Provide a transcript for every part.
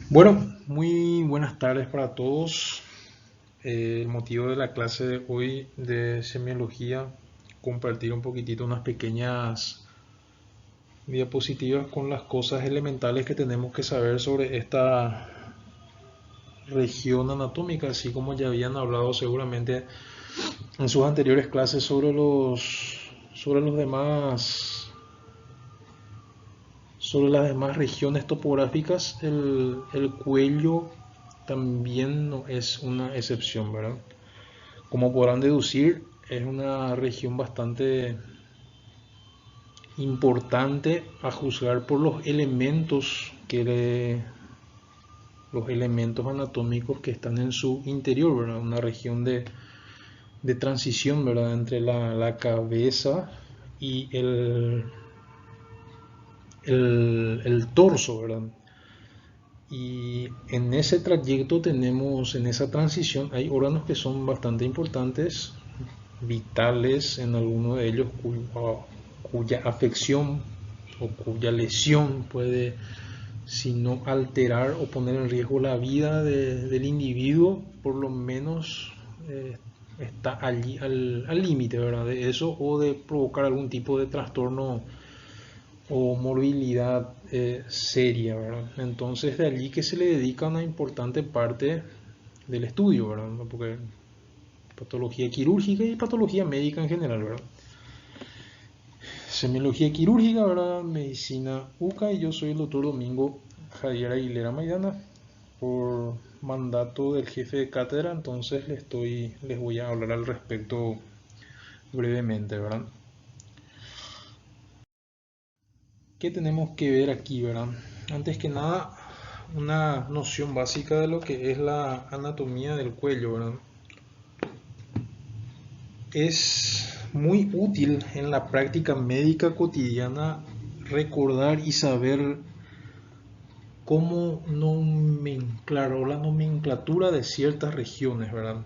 Bueno, muy buenas tardes para todos. El motivo de la clase de hoy de semiología, compartir un poquitito unas pequeñas diapositivas con las cosas elementales que tenemos que saber sobre esta región anatómica, así como ya habían hablado seguramente en sus anteriores clases sobre los sobre las demás regiones topográficas. El cuello también no es una excepción, ¿verdad? Como podrán deducir, es una región bastante importante a juzgar por los elementos anatómicos que están en su interior, ¿verdad? Una región de transición, ¿verdad? Entre la cabeza y el torso, ¿verdad? Y en ese trayecto tenemos, en esa transición, hay órganos que son bastante importantes, vitales en alguno de ellos, cuya afección o cuya lesión puede, si no alterar o poner en riesgo la vida del individuo, por lo menos está allí al límite, ¿verdad? De eso o de provocar algún tipo de trastorno o morbilidad seria, ¿verdad? Entonces de allí que se le dedica una importante parte del estudio, ¿verdad? Porque patología quirúrgica y patología médica en general, ¿verdad? Semiología quirúrgica, ¿verdad? Medicina UCA, y yo soy el doctor Domingo Javier Aguilera Maidana, por mandato del jefe de cátedra. Entonces les voy a hablar al respecto brevemente, ¿verdad? ¿Qué tenemos que ver aquí, verdad? Antes que nada, una noción básica de lo que es la anatomía del cuello, ¿verdad? Es muy útil en la práctica médica cotidiana recordar y saber cómo nomenclar o la nomenclatura de ciertas regiones, ¿verdad?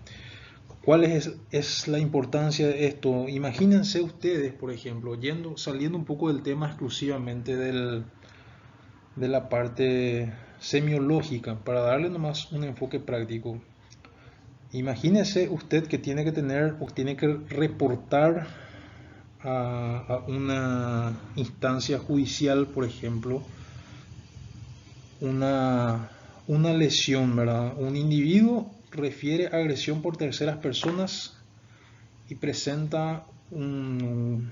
¿Cuál es la importancia de esto? Imagínense ustedes, por ejemplo, saliendo un poco del tema exclusivamente de la parte semiológica, para darle nomás un enfoque práctico. Imagínese usted que tiene que tener o tiene que reportar a una instancia judicial, por ejemplo, una, una lesión, ¿verdad? Un individuo refiere agresión por terceras personas y presenta una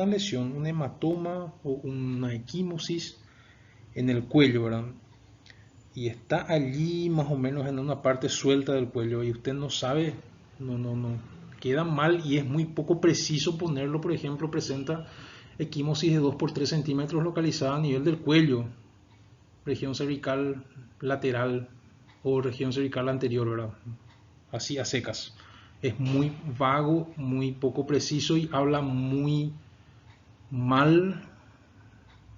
lesión, un hematoma o una equimosis en el cuello, ¿verdad? Y está allí más o menos en una parte suelta del cuello y usted no sabe, no, queda mal y es muy poco preciso ponerlo. Por ejemplo, presenta equimosis de 2 por 3 centímetros localizada a nivel del cuello, región cervical lateral o región cervical anterior, ¿verdad? Así a secas. Es muy vago, muy poco preciso y habla muy mal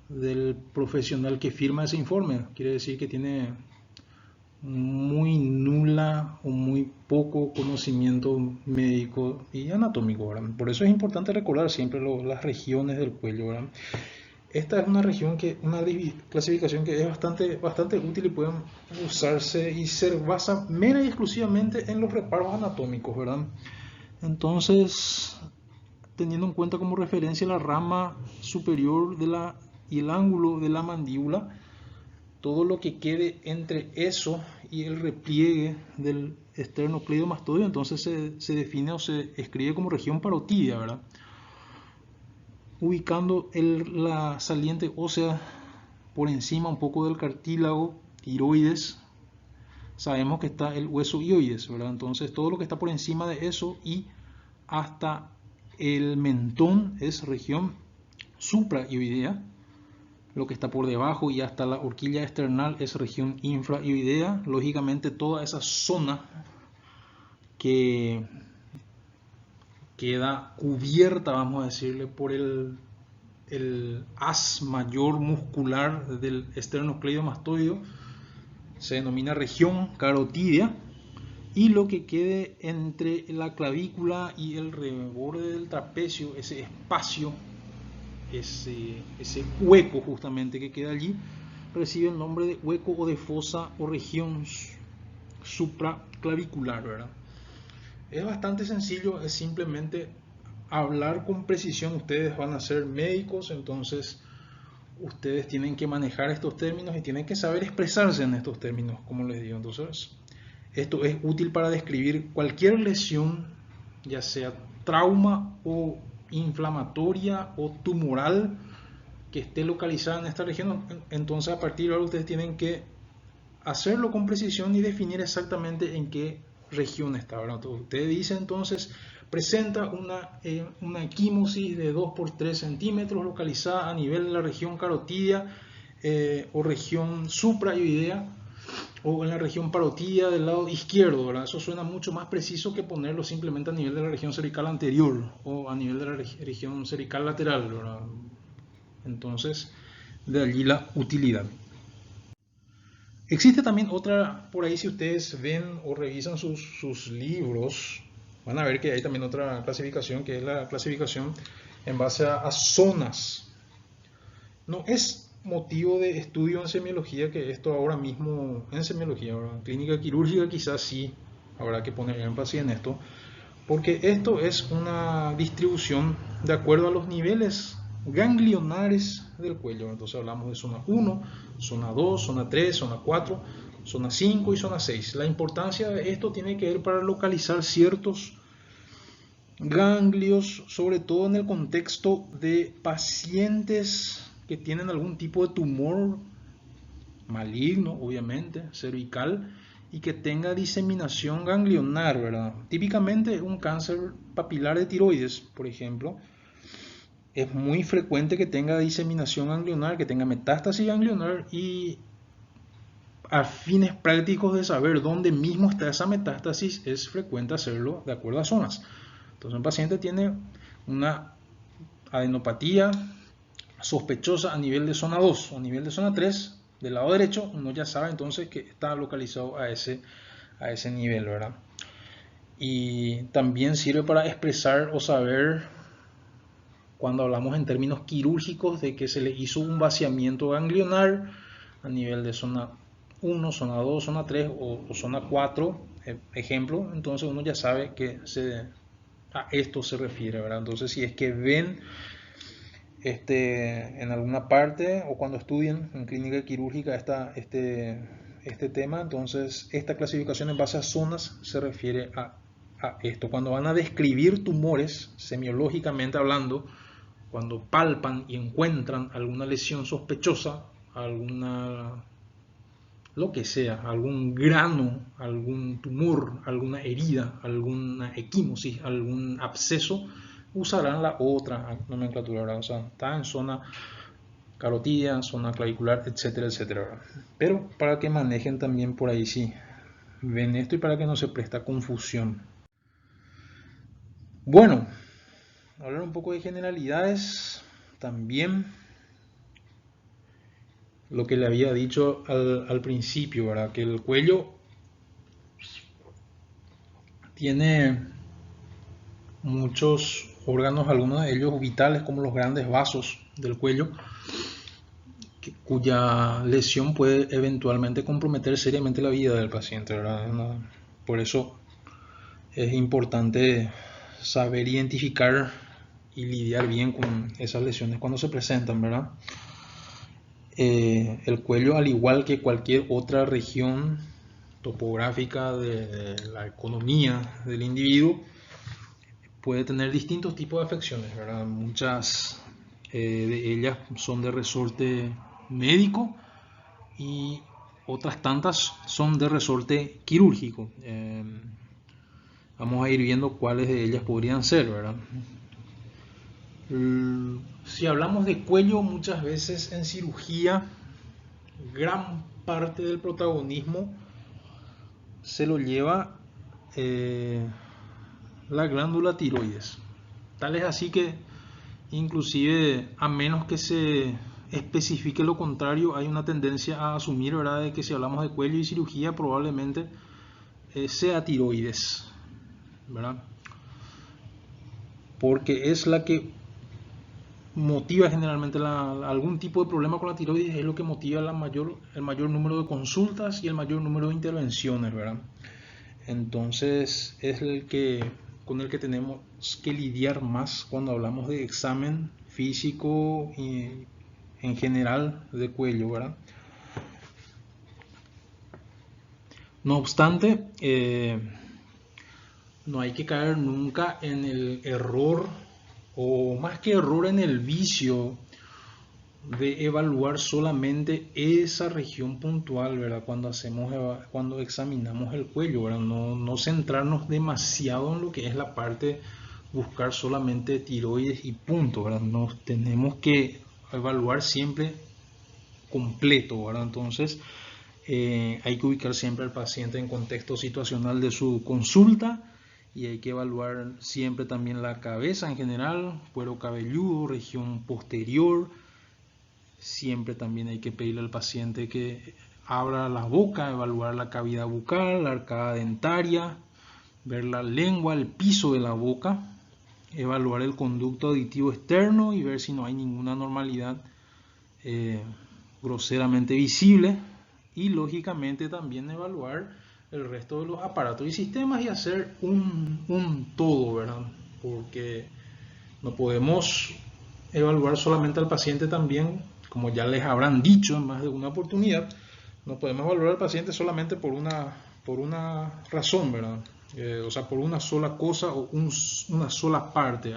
del profesional que firma ese informe. Quiere decir que tiene muy nula o muy poco conocimiento médico y anatómico, ¿verdad? Por eso es importante recordar siempre las regiones del cuello, ¿verdad? Esta es una región una clasificación que es bastante útil y puede usarse y se basa mera y exclusivamente en los reparos anatómicos, ¿verdad? Entonces, teniendo en cuenta como referencia la rama superior y el ángulo de la mandíbula, todo lo que quede entre eso y el repliegue del esternocleidomastoideo, entonces se define o se escribe como región parotidia, ¿verdad? Ubicando la saliente ósea por encima un poco del cartílago tiroides, sabemos que está el hueso ioides, ¿verdad? Entonces todo lo que está por encima de eso y hasta el mentón es región supraioidea. Lo que está por debajo y hasta la horquilla external es región infraioidea. Lógicamente toda esa zona que queda cubierta, vamos a decirle, por el haz mayor muscular del esternocleidomastoideo se denomina región carotídea, y lo que quede entre la clavícula y el reborde del trapecio, ese espacio, ese hueco justamente que queda allí, recibe el nombre de hueco o de fosa o región supraclavicular, ¿verdad? Es bastante sencillo, es simplemente hablar con precisión. Ustedes van a ser médicos, entonces ustedes tienen que manejar estos términos y tienen que saber expresarse en estos términos, como les digo. Entonces, esto es útil para describir cualquier lesión, ya sea trauma o inflamatoria o tumoral, que esté localizada en esta región. Entonces, a partir de ahora ustedes tienen que hacerlo con precisión y definir exactamente en qué región está. Entonces, usted dice entonces, presenta una equimosis de 2 por 3 centímetros localizada a nivel de la región carotidia o región suprayoidea o en la región parotidia del lado izquierdo, ¿verdad? Eso suena mucho más preciso que ponerlo simplemente a nivel de la región cervical anterior o a nivel de la región cervical lateral, ¿verdad? Entonces, de allí la utilidad. Existe también otra, por ahí si ustedes ven o revisan sus libros, van a ver que hay también otra clasificación, que es la clasificación en base a zonas. No es motivo de estudio en semiología que esto ahora mismo, en semiología, en clínica quirúrgica quizás sí habrá que poner énfasis en esto, porque esto es una distribución de acuerdo a los niveles ganglionares del cuello. Entonces hablamos de zona 1, zona 2, zona 3, zona 4, zona 5 y zona 6. La importancia de esto tiene que ver para localizar ciertos ganglios, sobre todo en el contexto de pacientes que tienen algún tipo de tumor maligno, obviamente, cervical, y que tenga diseminación ganglionar, ¿verdad? Típicamente un cáncer papilar de tiroides, por ejemplo, es muy frecuente que tenga diseminación ganglionar, que tenga metástasis ganglionar, y a fines prácticos de saber dónde mismo está esa metástasis es frecuente hacerlo de acuerdo a zonas. Entonces un paciente tiene una adenopatía sospechosa a nivel de zona 2 o a nivel de zona 3 del lado derecho, uno ya sabe entonces que está localizado a ese nivel, ¿verdad? Y también sirve para expresar o saber, cuando hablamos en términos quirúrgicos, de que se le hizo un vaciamiento ganglionar a nivel de zona 1, zona 2, zona 3 o zona 4, ejemplo. Entonces uno ya sabe que a esto se refiere, ¿verdad? Entonces si es que ven en alguna parte o cuando estudien en clínica quirúrgica este tema, entonces esta clasificación en base a zonas se refiere a esto. Cuando van a describir tumores, semiológicamente hablando, cuando palpan y encuentran alguna lesión sospechosa, lo que sea, algún grano, algún tumor, alguna herida, alguna equimosis, algún absceso, usarán la otra nomenclatura, o sea, está en zona carotidia, zona clavicular, etcétera, etcétera. Pero para que manejen también por ahí si ven esto y para que no se presta confusión. Bueno, hablar un poco de generalidades también. Lo que le había dicho al principio, ¿verdad? Que el cuello tiene muchos órganos, algunos de ellos vitales, como los grandes vasos del cuello, cuya lesión puede eventualmente comprometer seriamente la vida del paciente, ¿verdad? Por eso es importante saber identificar y lidiar bien con esas lesiones cuando se presentan, ¿verdad? El cuello, al igual que cualquier otra región topográfica de la economía del individuo, puede tener distintos tipos de afecciones, ¿verdad? Muchas de ellas son de resorte médico y otras tantas son de resorte quirúrgico. Vamos a ir viendo cuáles de ellas podrían ser, ¿verdad? Si hablamos de cuello, muchas veces en cirugía, gran parte del protagonismo se lo lleva la glándula tiroides. Tal es así que inclusive, a menos que se especifique lo contrario, hay una tendencia a asumir, ¿verdad?, de que si hablamos de cuello y cirugía probablemente sea tiroides, ¿verdad? Porque es la que motiva generalmente algún tipo de problema con la tiroides, es lo que motiva el mayor número de consultas y el mayor número de intervenciones, ¿verdad? Entonces es con el que tenemos que lidiar más cuando hablamos de examen físico y en general de cuello, ¿verdad? No obstante, no hay que caer nunca en el error, o más que error, en el vicio de evaluar solamente esa región puntual, ¿verdad? Cuando examinamos el cuello, ¿verdad? No centrarnos demasiado en lo que es la parte, buscar solamente tiroides y punto, ¿verdad? Nos tenemos que evaluar siempre completo, ¿verdad? Entonces, hay que ubicar siempre al paciente en contexto situacional de su consulta, y hay que evaluar siempre también la cabeza en general, cuero cabelludo, región posterior. Siempre también hay que pedirle al paciente que abra la boca, evaluar la cavidad bucal, la arcada dentaria, ver la lengua, el piso de la boca, evaluar el conducto auditivo externo y ver si no hay ninguna anormalidad groseramente visible, y lógicamente también evaluar el resto de los aparatos y sistemas y hacer un todo, ¿verdad? Porque no podemos evaluar solamente al paciente también, como ya les habrán dicho en más de una oportunidad, no podemos evaluar al paciente solamente por una razón, ¿verdad? O sea, por una sola cosa o una sola parte.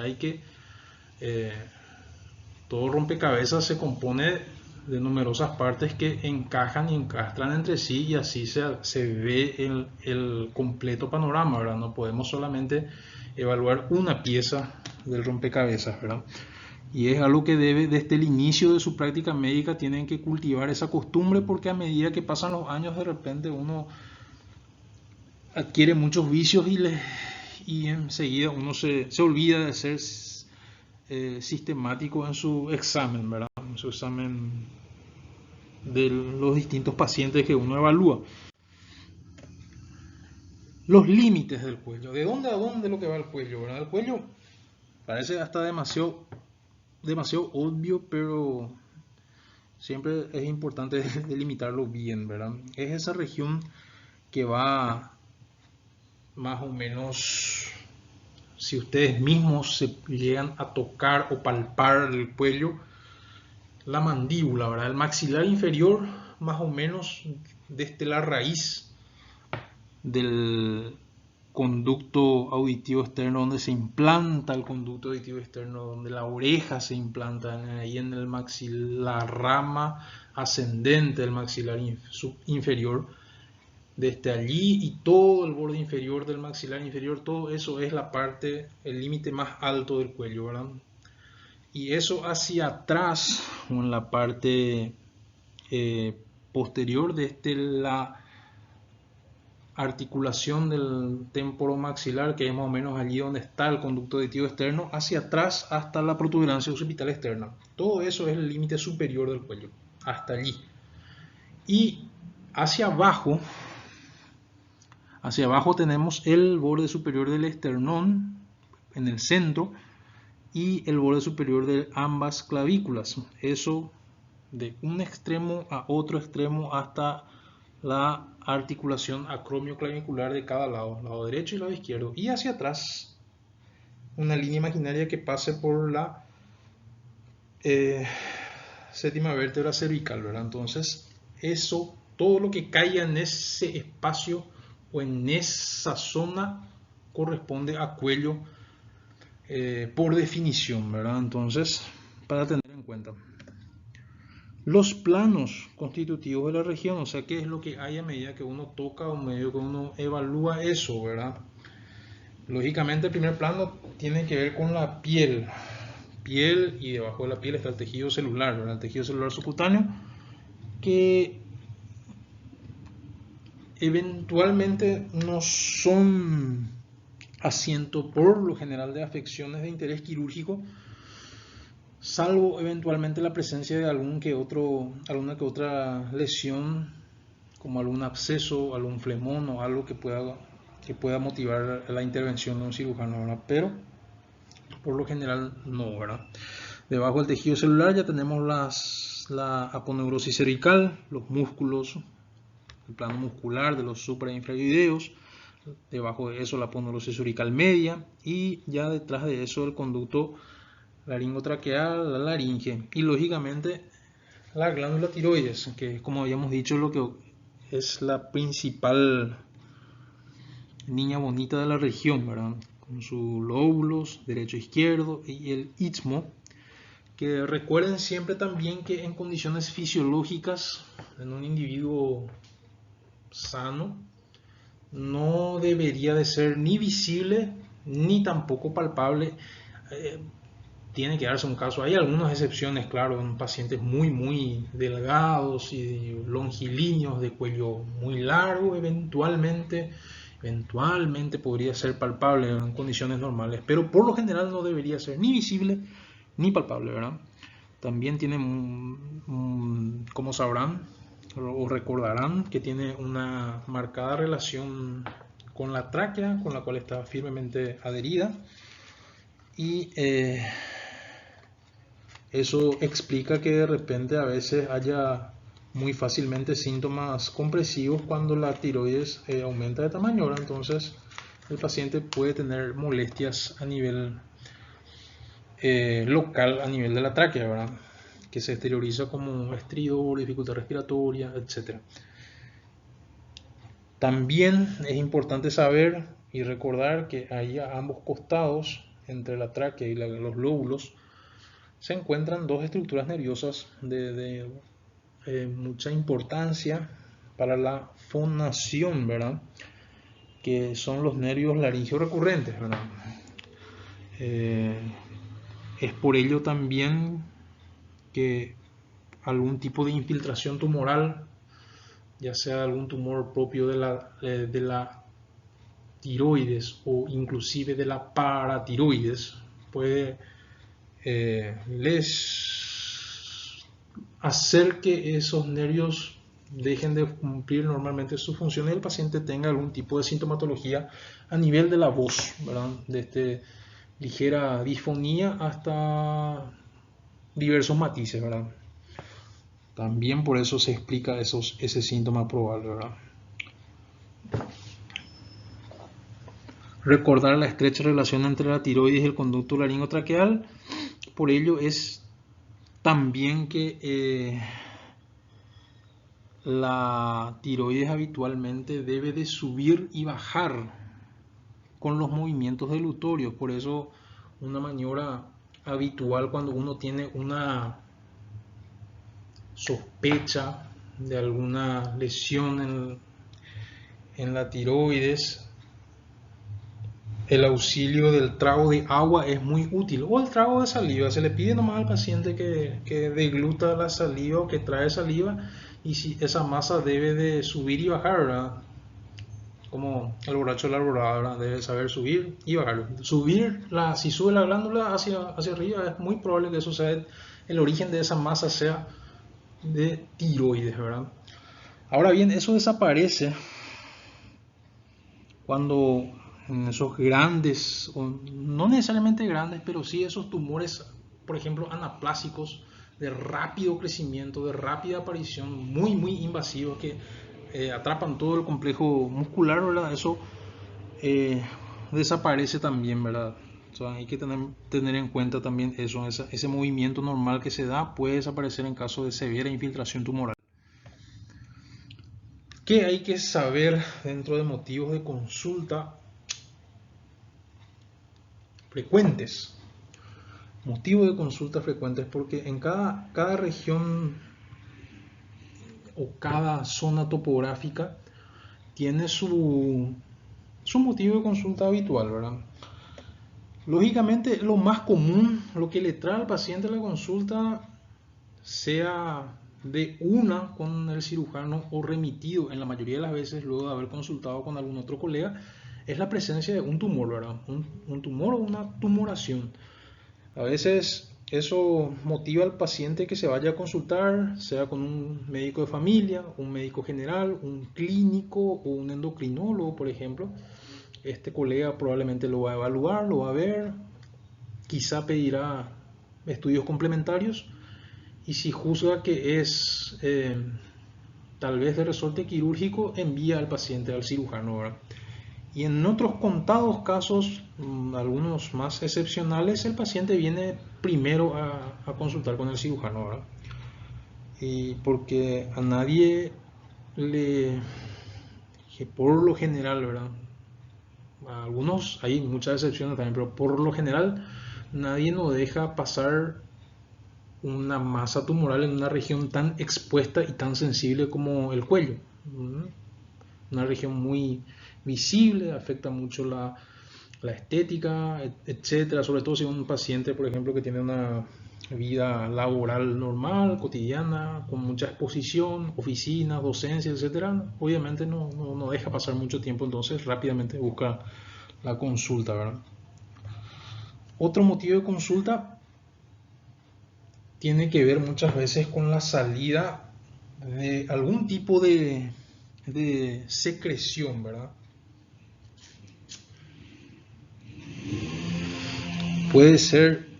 Eh, todo rompecabezas se compone de numerosas partes que encajan y encastran entre sí, y así se ve el completo panorama, ¿verdad? No podemos solamente evaluar una pieza del rompecabezas, ¿verdad? Y es algo que desde el inicio de su práctica médica tienen que cultivar esa costumbre, porque a medida que pasan los años de repente uno adquiere muchos vicios y enseguida uno se olvida de ser sistemático en su examen, ¿verdad? En su examen de los distintos pacientes que uno evalúa. Los límites del cuello. ¿De dónde a dónde lo que va el cuello, verdad? El cuello parece hasta demasiado obvio, pero siempre es importante delimitarlo bien, ¿verdad? Es esa región que va más o menos, si ustedes mismos se llegan a tocar o palpar el cuello, la mandíbula, ¿verdad? El maxilar inferior, más o menos desde la raíz del conducto auditivo externo, donde se implanta el conducto auditivo externo, donde la oreja se implanta, ahí en el maxilar, la rama ascendente del maxilar inferior, desde allí y todo el borde inferior del maxilar inferior, todo eso es la parte, el límite más alto del cuello, ¿verdad? Y eso hacia atrás, o en la parte posterior, desde la articulación del temporomaxilar, que es más o menos allí donde está el conducto auditivo externo, hacia atrás hasta la protuberancia occipital externa. Todo eso es el límite superior del cuello, hasta allí. Y hacia abajo tenemos el borde superior del esternón en el centro y el borde superior de ambas clavículas. Eso de un extremo a otro extremo hasta la articulación acromioclavicular de cada lado derecho y lado izquierdo. Y hacia atrás, una línea imaginaria que pase por la séptima vértebra cervical, ¿verdad? Entonces, eso, todo lo que caiga en ese espacio o en esa zona corresponde a cuello por definición, ¿verdad? Entonces, para tener en cuenta los planos constitutivos de la región, o sea, qué es lo que hay a medida que uno toca o a medida que uno evalúa eso, ¿verdad? Lógicamente, el primer plano tiene que ver con la piel, y debajo de la piel está el tejido celular, ¿verdad? El tejido celular subcutáneo, que eventualmente no son asiento por lo general de afecciones de interés quirúrgico, salvo eventualmente la presencia de alguna que otra lesión, como algún absceso, algún flemón o algo que pueda motivar la intervención de un cirujano, ¿verdad? Pero por lo general no, ¿verdad? Debajo del tejido celular ya tenemos la aponeurosis cervical, los músculos, el plano muscular de los supra e infraoideos. Debajo de eso la aponeurosis cervical media y ya detrás de eso el conducto laringotraqueal, la laringe y lógicamente la glándula tiroides, que como habíamos dicho lo que es la principal niña bonita de la región, ¿verdad? Con sus lóbulos derecho e izquierdo y el istmo, que recuerden siempre también que en condiciones fisiológicas en un individuo sano no debería de ser ni visible ni tampoco palpable. Tiene que darse un caso, hay algunas excepciones, claro, en pacientes muy delgados y longilíneos de cuello muy largo, eventualmente podría ser palpable en condiciones normales, pero por lo general no debería ser ni visible ni palpable, ¿verdad? También tiene, como sabrán o recordarán, que tiene una marcada relación con la tráquea, con la cual está firmemente adherida, y eso explica que de repente a veces haya muy fácilmente síntomas compresivos cuando la tiroides aumenta de tamaño, ¿verdad? Entonces el paciente puede tener molestias a nivel local, a nivel de la tráquea, ¿verdad? Que se exterioriza como estridor, dificultad respiratoria, etc. También es importante saber y recordar que ahí a ambos costados, entre la tráquea y los lóbulos, se encuentran dos estructuras nerviosas de mucha importancia para la fonación, ¿verdad? Que son los nervios laringeos recurrentes, ¿verdad? Es por ello también que algún tipo de infiltración tumoral, ya sea algún tumor propio de la tiroides o inclusive de la paratiroides, puede les hacer que esos nervios dejen de cumplir normalmente su función y el paciente tenga algún tipo de sintomatología a nivel de la voz, ¿verdad? Desde ligera disfonía hasta diversos matices, ¿verdad? También por eso se explica ese síntoma probable, ¿verdad? Recordar la estrecha relación entre la tiroides y el conducto laringotraqueal. Por ello es también que la tiroides habitualmente debe de subir y bajar con los movimientos dilutorios. Por eso una maniobra habitual cuando uno tiene una sospecha de alguna lesión en la tiroides, el auxilio del trago de agua es muy útil, o el trago de saliva. Se le pide nomás al paciente que degluta la saliva o que trae saliva, y si esa masa debe de subir y bajar, ¿verdad? Como el borracho de la alborada, ¿verdad? Debe saber subir y bajar. Si sube la glándula hacia arriba, es muy probable que eso sea el origen de esa masa sea de tiroides, ¿verdad? Ahora bien, eso desaparece cuando en esos grandes, o no necesariamente grandes, pero sí esos tumores, por ejemplo, anaplásicos, de rápido crecimiento, de rápida aparición, muy invasivos, que atrapan todo el complejo muscular, ¿verdad? Eso desaparece también, ¿verdad? O sea, hay que tener en cuenta también eso, ese movimiento normal que se da puede desaparecer en caso de severa infiltración tumoral. ¿Qué hay que saber dentro de motivos de consulta frecuentes? Motivos de consulta frecuentes, porque en cada región o cada zona topográfica tiene su motivo de consulta habitual, ¿verdad? Lógicamente, lo más común, lo que le trae al paciente a la consulta, sea de una con el cirujano o remitido en la mayoría de las veces luego de haber consultado con algún otro colega, es la presencia de un tumor, ¿verdad? Un tumor o una tumoración. A veces eso motiva al paciente que se vaya a consultar, sea con un médico de familia, un médico general, un clínico o un endocrinólogo, por ejemplo. Este colega probablemente lo va a evaluar, lo va a ver, quizá pedirá estudios complementarios, y si juzga que es tal vez de resorte quirúrgico, envía al paciente al cirujano, ¿verdad? Y en otros contados casos, algunos más excepcionales, el paciente viene primero a consultar con el cirujano, ¿verdad? Y porque a nadie le, que por lo general, ¿verdad? A algunos hay muchas excepciones también, pero por lo general nadie nos deja pasar una masa tumoral en una región tan expuesta y tan sensible como el cuello. Una región muy visible, afecta mucho la estética, etcétera. Sobre todo si un paciente, por ejemplo, que tiene una vida laboral normal, cotidiana, con mucha exposición, oficinas, docencia, etcétera, obviamente no deja pasar mucho tiempo, entonces rápidamente busca la consulta, ¿verdad? Otro motivo de consulta tiene que ver muchas veces con la salida de algún tipo de secreción, ¿verdad? Puede ser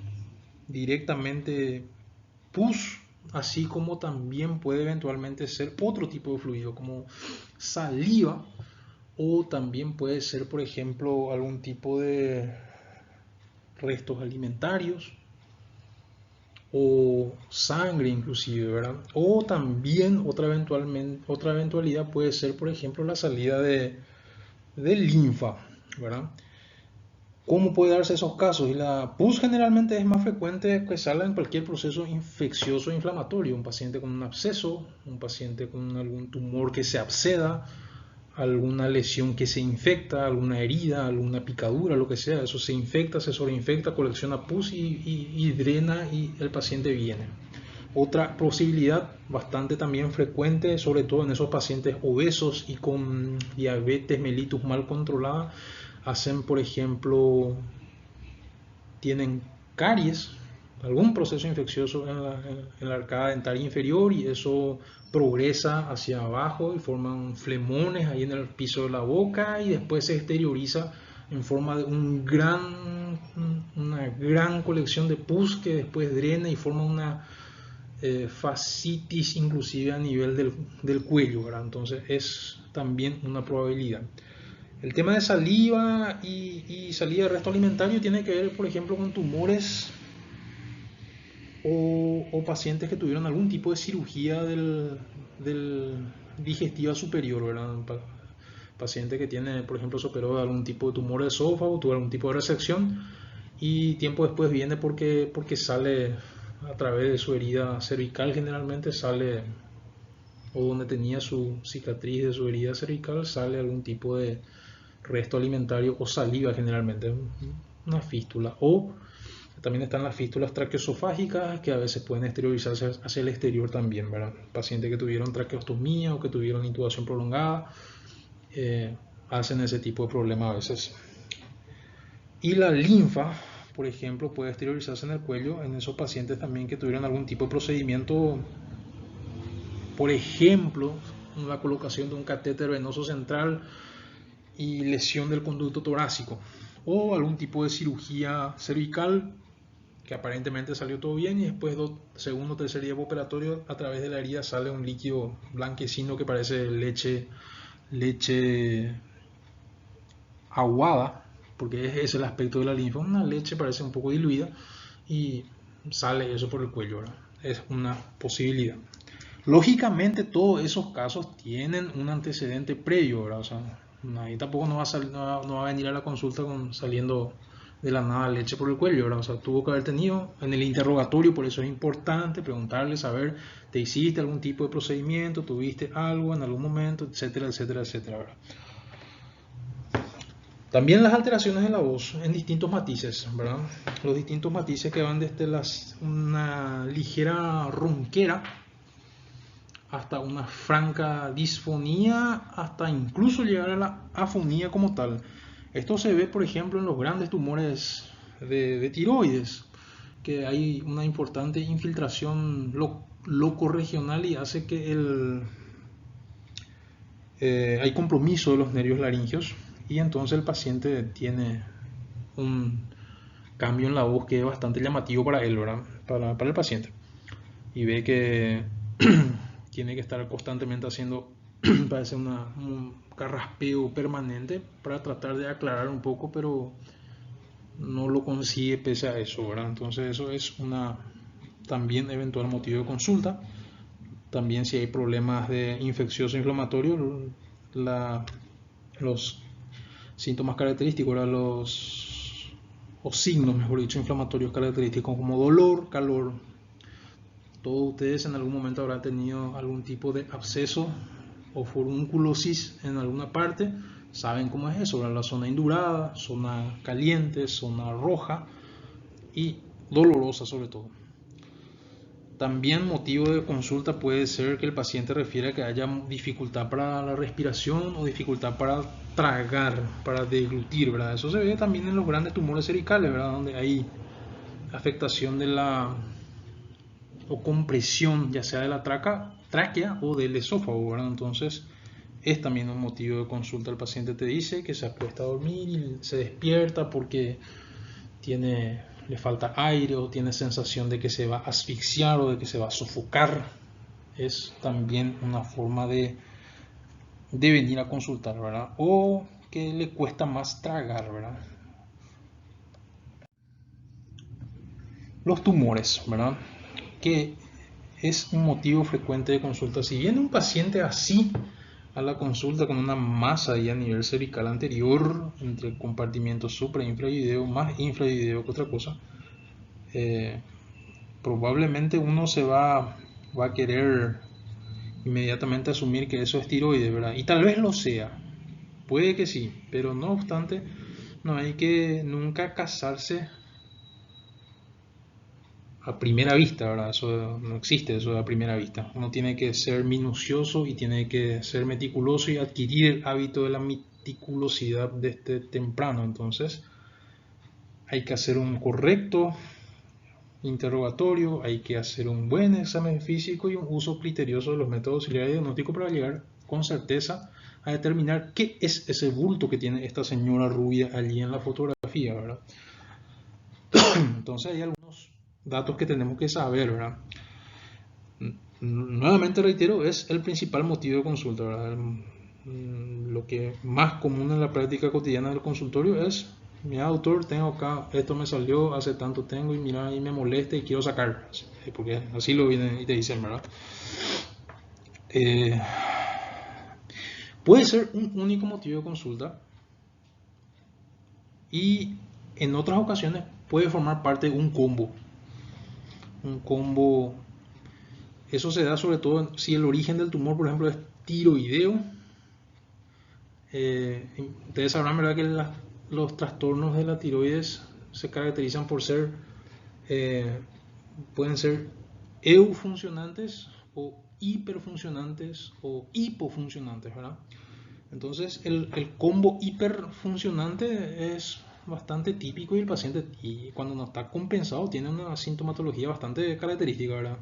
directamente pus, así como también puede eventualmente ser otro tipo de fluido, como saliva, o también puede ser, por ejemplo, algún tipo de restos alimentarios, o sangre inclusive, ¿verdad? O también otra eventualidad puede ser, por ejemplo, la salida de linfa, ¿verdad? ¿Cómo puede darse esos casos? Y la pus generalmente es más frecuente que salga en cualquier proceso infeccioso e inflamatorio. Un paciente con un absceso, un paciente con algún tumor que se absceda, alguna lesión que se infecta, alguna herida, alguna picadura, lo que sea. Eso se infecta, se sobreinfecta, colecciona pus y drena y el paciente viene. Otra posibilidad bastante también frecuente, sobre todo en esos pacientes obesos y con diabetes mellitus mal controlada, hacen, por ejemplo, tienen caries, algún proceso infeccioso en la arcada dentaria inferior, y eso progresa hacia abajo y forman flemones ahí en el piso de la boca, y después se exterioriza en forma de una gran colección de pus que después drena y forma una fascitis inclusive a nivel del cuello, ¿verdad? Entonces es también una probabilidad. El tema de saliva y salida de resto alimentario tiene que ver, por ejemplo, con tumores o pacientes que tuvieron algún tipo de cirugía del digestiva superior, ¿verdad? Paciente que tiene, por ejemplo, se operó de algún tipo de tumor de esófago, tuvo algún tipo de resección, y tiempo después viene porque sale a través de su herida cervical, generalmente sale, o donde tenía su cicatriz de su herida cervical, sale algún tipo de resto alimentario o saliva, generalmente una fístula. O también están las fístulas traqueosofágicas, que a veces pueden exteriorizarse hacia el exterior también, ¿verdad? Pacientes que tuvieron traqueostomía o que tuvieron intubación prolongada hacen ese tipo de problema a veces. Y la linfa, por ejemplo, puede exteriorizarse en el cuello en esos pacientes también que tuvieron algún tipo de procedimiento, por ejemplo, la colocación de un catéter venoso central y lesión del conducto torácico, o algún tipo de cirugía cervical que aparentemente salió todo bien, y después segundo o tercer día operatorio, a través de la herida sale un líquido blanquecino que parece leche aguada, porque ese es el aspecto de la linfa, una leche parece un poco diluida, y sale eso por el cuello, ¿verdad? Es una posibilidad. Lógicamente todos esos casos tienen un antecedente previo, ¿verdad? O sea, nadie tampoco no va a venir a la consulta saliendo de la nada leche por el cuello, ¿verdad? O sea, tuvo que haber tenido en el interrogatorio, por eso es importante preguntarle, saber, ¿te hiciste algún tipo de procedimiento? ¿Tuviste algo en algún momento? Etcétera, etcétera, etcétera, ¿verdad? También las alteraciones en la voz en distintos matices, ¿verdad? Los distintos matices que van desde una ligera ronquera hasta una franca disfonía, hasta incluso llegar a la afonía como tal. Esto se ve, por ejemplo, en los grandes tumores de tiroides, que hay una importante infiltración locorregional y hace que hay compromiso de los nervios laringeos, y entonces el paciente tiene un cambio en la voz que es bastante llamativo para él, ¿verdad? Para el paciente. Y ve que tiene que estar constantemente haciendo, parece un carraspeo permanente para tratar de aclarar un poco, pero no lo consigue pese a eso, ¿verdad? Entonces eso es una también eventual motivo de consulta. También si hay problemas de infeccioso inflamatorio, los síntomas característicos, ¿verdad? Los signos, mejor dicho, inflamatorios característicos como dolor, calor. Todos ustedes en algún momento habrán tenido algún tipo de absceso o furunculosis en alguna parte. Saben cómo es eso, ¿verdad? La zona indurada, zona caliente, zona roja y dolorosa sobre todo. También motivo de consulta puede ser que el paciente refiere que haya dificultad para la respiración o dificultad para tragar, para deglutir, ¿verdad? Eso se ve también en los grandes tumores cervicales, ¿verdad? Donde hay afectación de la o compresión ya sea de la tráquea o del esófago, ¿verdad? Entonces es también un motivo de consulta. El paciente te dice que se acuesta a dormir y se despierta porque le falta aire o tiene sensación de que se va a asfixiar o de que se va a sofocar. Es también una forma de venir a consultar, ¿verdad? O que le cuesta más tragar, ¿verdad? Los tumores, ¿verdad? Que es un motivo frecuente de consulta. Si viene un paciente así a la consulta con una masa ya a nivel cervical anterior, entre compartimientos supra e infravideo, más infravideo que otra cosa, probablemente uno va a querer inmediatamente asumir que eso es tiroides, ¿verdad? Y tal vez lo sea, puede que sí, pero no obstante, no hay que nunca casarse a primera vista, ¿verdad? Eso no existe, eso a primera vista. Uno tiene que ser minucioso y tiene que ser meticuloso y adquirir el hábito de la meticulosidad desde temprano. Entonces, hay que hacer un correcto interrogatorio, hay que hacer un buen examen físico y un uso criterioso de los métodos auxiliares de diagnóstico para llegar con certeza a determinar qué es ese bulto que tiene esta señora rubia allí en la fotografía, ¿verdad? Entonces hay algunos datos que tenemos que saber, ¿verdad? Nuevamente reitero, es el principal motivo de consulta, ¿verdad? Lo que más común en la práctica cotidiana del consultorio es: mira, doctor, tengo acá, esto me salió, hace tanto tengo y mira, ahí me molesta y quiero sacar, porque así lo vienen y te dicen, ¿verdad? Puede ser un único motivo de consulta y en otras ocasiones puede formar parte de un combo. Un combo, eso se da sobre todo si el origen del tumor, por ejemplo, es tiroideo. Ustedes sabrán, ¿verdad?, que los trastornos de la tiroides se caracterizan por ser, pueden ser eufuncionantes o hiperfuncionantes o hipofuncionantes, ¿verdad? Entonces el combo hiperfuncionante es bastante típico y el paciente, y cuando no está compensado, tiene una sintomatología bastante característica, ¿verdad?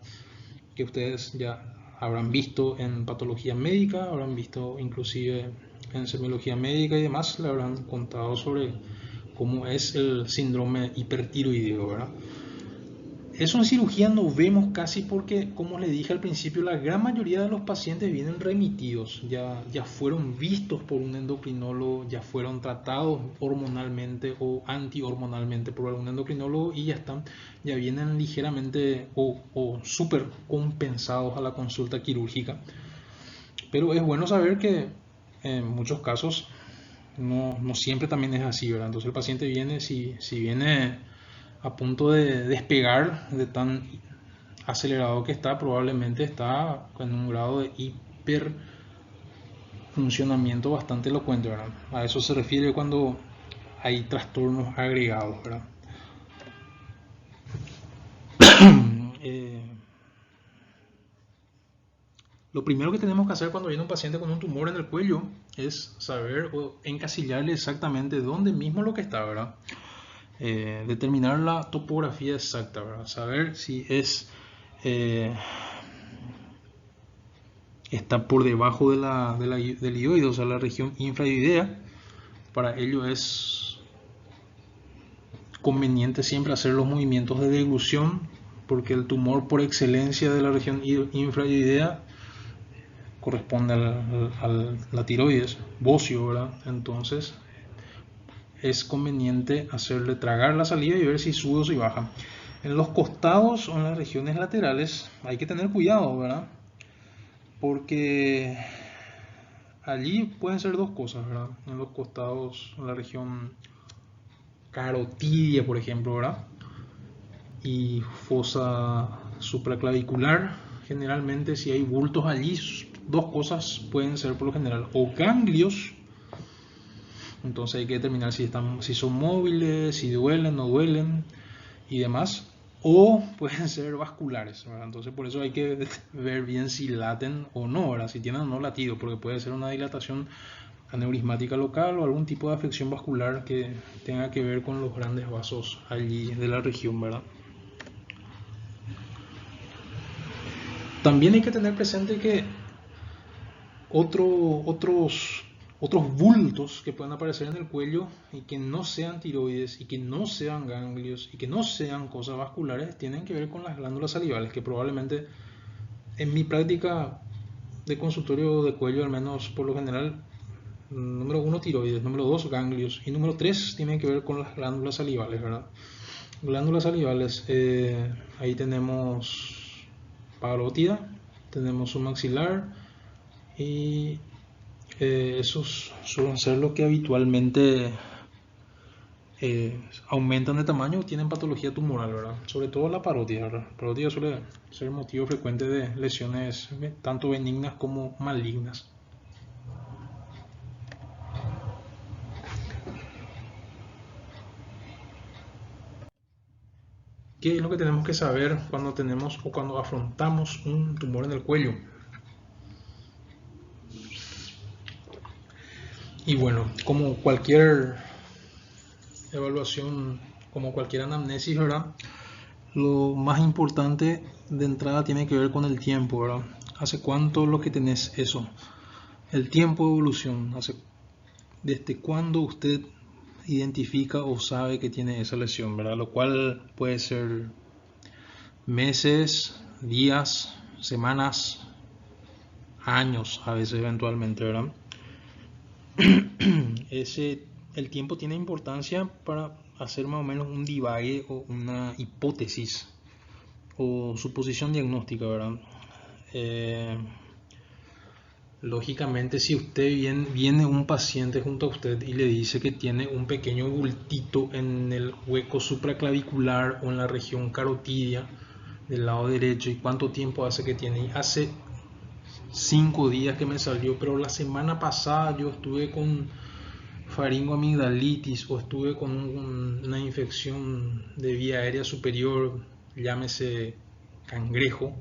Que ustedes ya habrán visto en patología médica, habrán visto inclusive en semiología médica y demás, le habrán contado sobre cómo es el síndrome hipertiroideo, ¿verdad? Eso en cirugía no vemos casi porque, como les dije al principio, la gran mayoría de los pacientes vienen remitidos, ya fueron vistos por un endocrinólogo, ya fueron tratados hormonalmente o antihormonalmente por algún endocrinólogo y ya vienen ligeramente o súper compensados a la consulta quirúrgica. Pero es bueno saber que en muchos casos no siempre también es así, ¿verdad? Entonces el paciente viene, si viene a punto de despegar de tan acelerado que está, probablemente está en un grado de hiperfuncionamiento bastante elocuente, ¿verdad? A eso se refiere cuando hay trastornos agregados, ¿verdad? Lo primero que tenemos que hacer cuando viene un paciente con un tumor en el cuello es saber o encasillarle exactamente dónde mismo lo que está, ¿verdad? Determinar la topografía exacta, ¿verdad? Saber si está por debajo del hioide, o sea, la región infraidea. Para ello es conveniente siempre hacer los movimientos de deglución, porque el tumor por excelencia de la región infrahioidea corresponde a la tiroides, bocio, ¿verdad? Entonces es conveniente hacerle tragar la saliva y ver si sube o si baja. En los costados o en las regiones laterales hay que tener cuidado, ¿verdad? Porque allí pueden ser dos cosas, ¿verdad? En los costados, en la región carotidia, por ejemplo, ¿verdad? Y fosa supraclavicular. Generalmente, si hay bultos allí, dos cosas pueden ser por lo general: o ganglios, entonces hay que determinar si son móviles, si duelen, no duelen y demás, o pueden ser vasculares, ¿verdad? Entonces por eso hay que ver bien si laten o no, ¿verdad? Si tienen o no latido, porque puede ser una dilatación aneurismática local o algún tipo de afección vascular que tenga que ver con los grandes vasos allí de la región, ¿verdad? También hay que tener presente que otros bultos que pueden aparecer en el cuello y que no sean tiroides y que no sean ganglios y que no sean cosas vasculares tienen que ver con las glándulas salivales, que probablemente en mi práctica de consultorio de cuello, al menos por lo general, número 1 tiroides, número 2 ganglios y número 3 tienen que ver con las glándulas salivales, ¿verdad? Glándulas salivales, ahí tenemos parótida, tenemos un maxilar y esos suelen ser lo que habitualmente aumentan de tamaño o tienen patología tumoral, ¿verdad? Sobre todo la parótida, ¿verdad? La parótida suele ser motivo frecuente de lesiones tanto benignas como malignas. ¿Qué es lo que tenemos que saber cuando tenemos o cuando afrontamos un tumor en el cuello? Y bueno, como cualquier evaluación, como cualquier anamnesis, ¿verdad? Lo más importante de entrada tiene que ver con el tiempo, ¿verdad? ¿Hace cuánto lo que tenés eso? El tiempo de evolución, desde cuándo usted identifica o sabe que tiene esa lesión, ¿verdad? Lo cual puede ser meses, días, semanas, años a veces eventualmente, ¿verdad? El tiempo tiene importancia para hacer más o menos un divague o una hipótesis o suposición diagnóstica, ¿verdad? Lógicamente, si usted viene un paciente junto a usted y le dice que tiene un pequeño bultito en el hueco supraclavicular o en la región carotidia del lado derecho, y cuánto tiempo hace que tiene, hace 5 días que me salió, pero la semana pasada yo estuve con faringoamigdalitis o estuve con una infección de vía aérea superior, llámese cangrejo,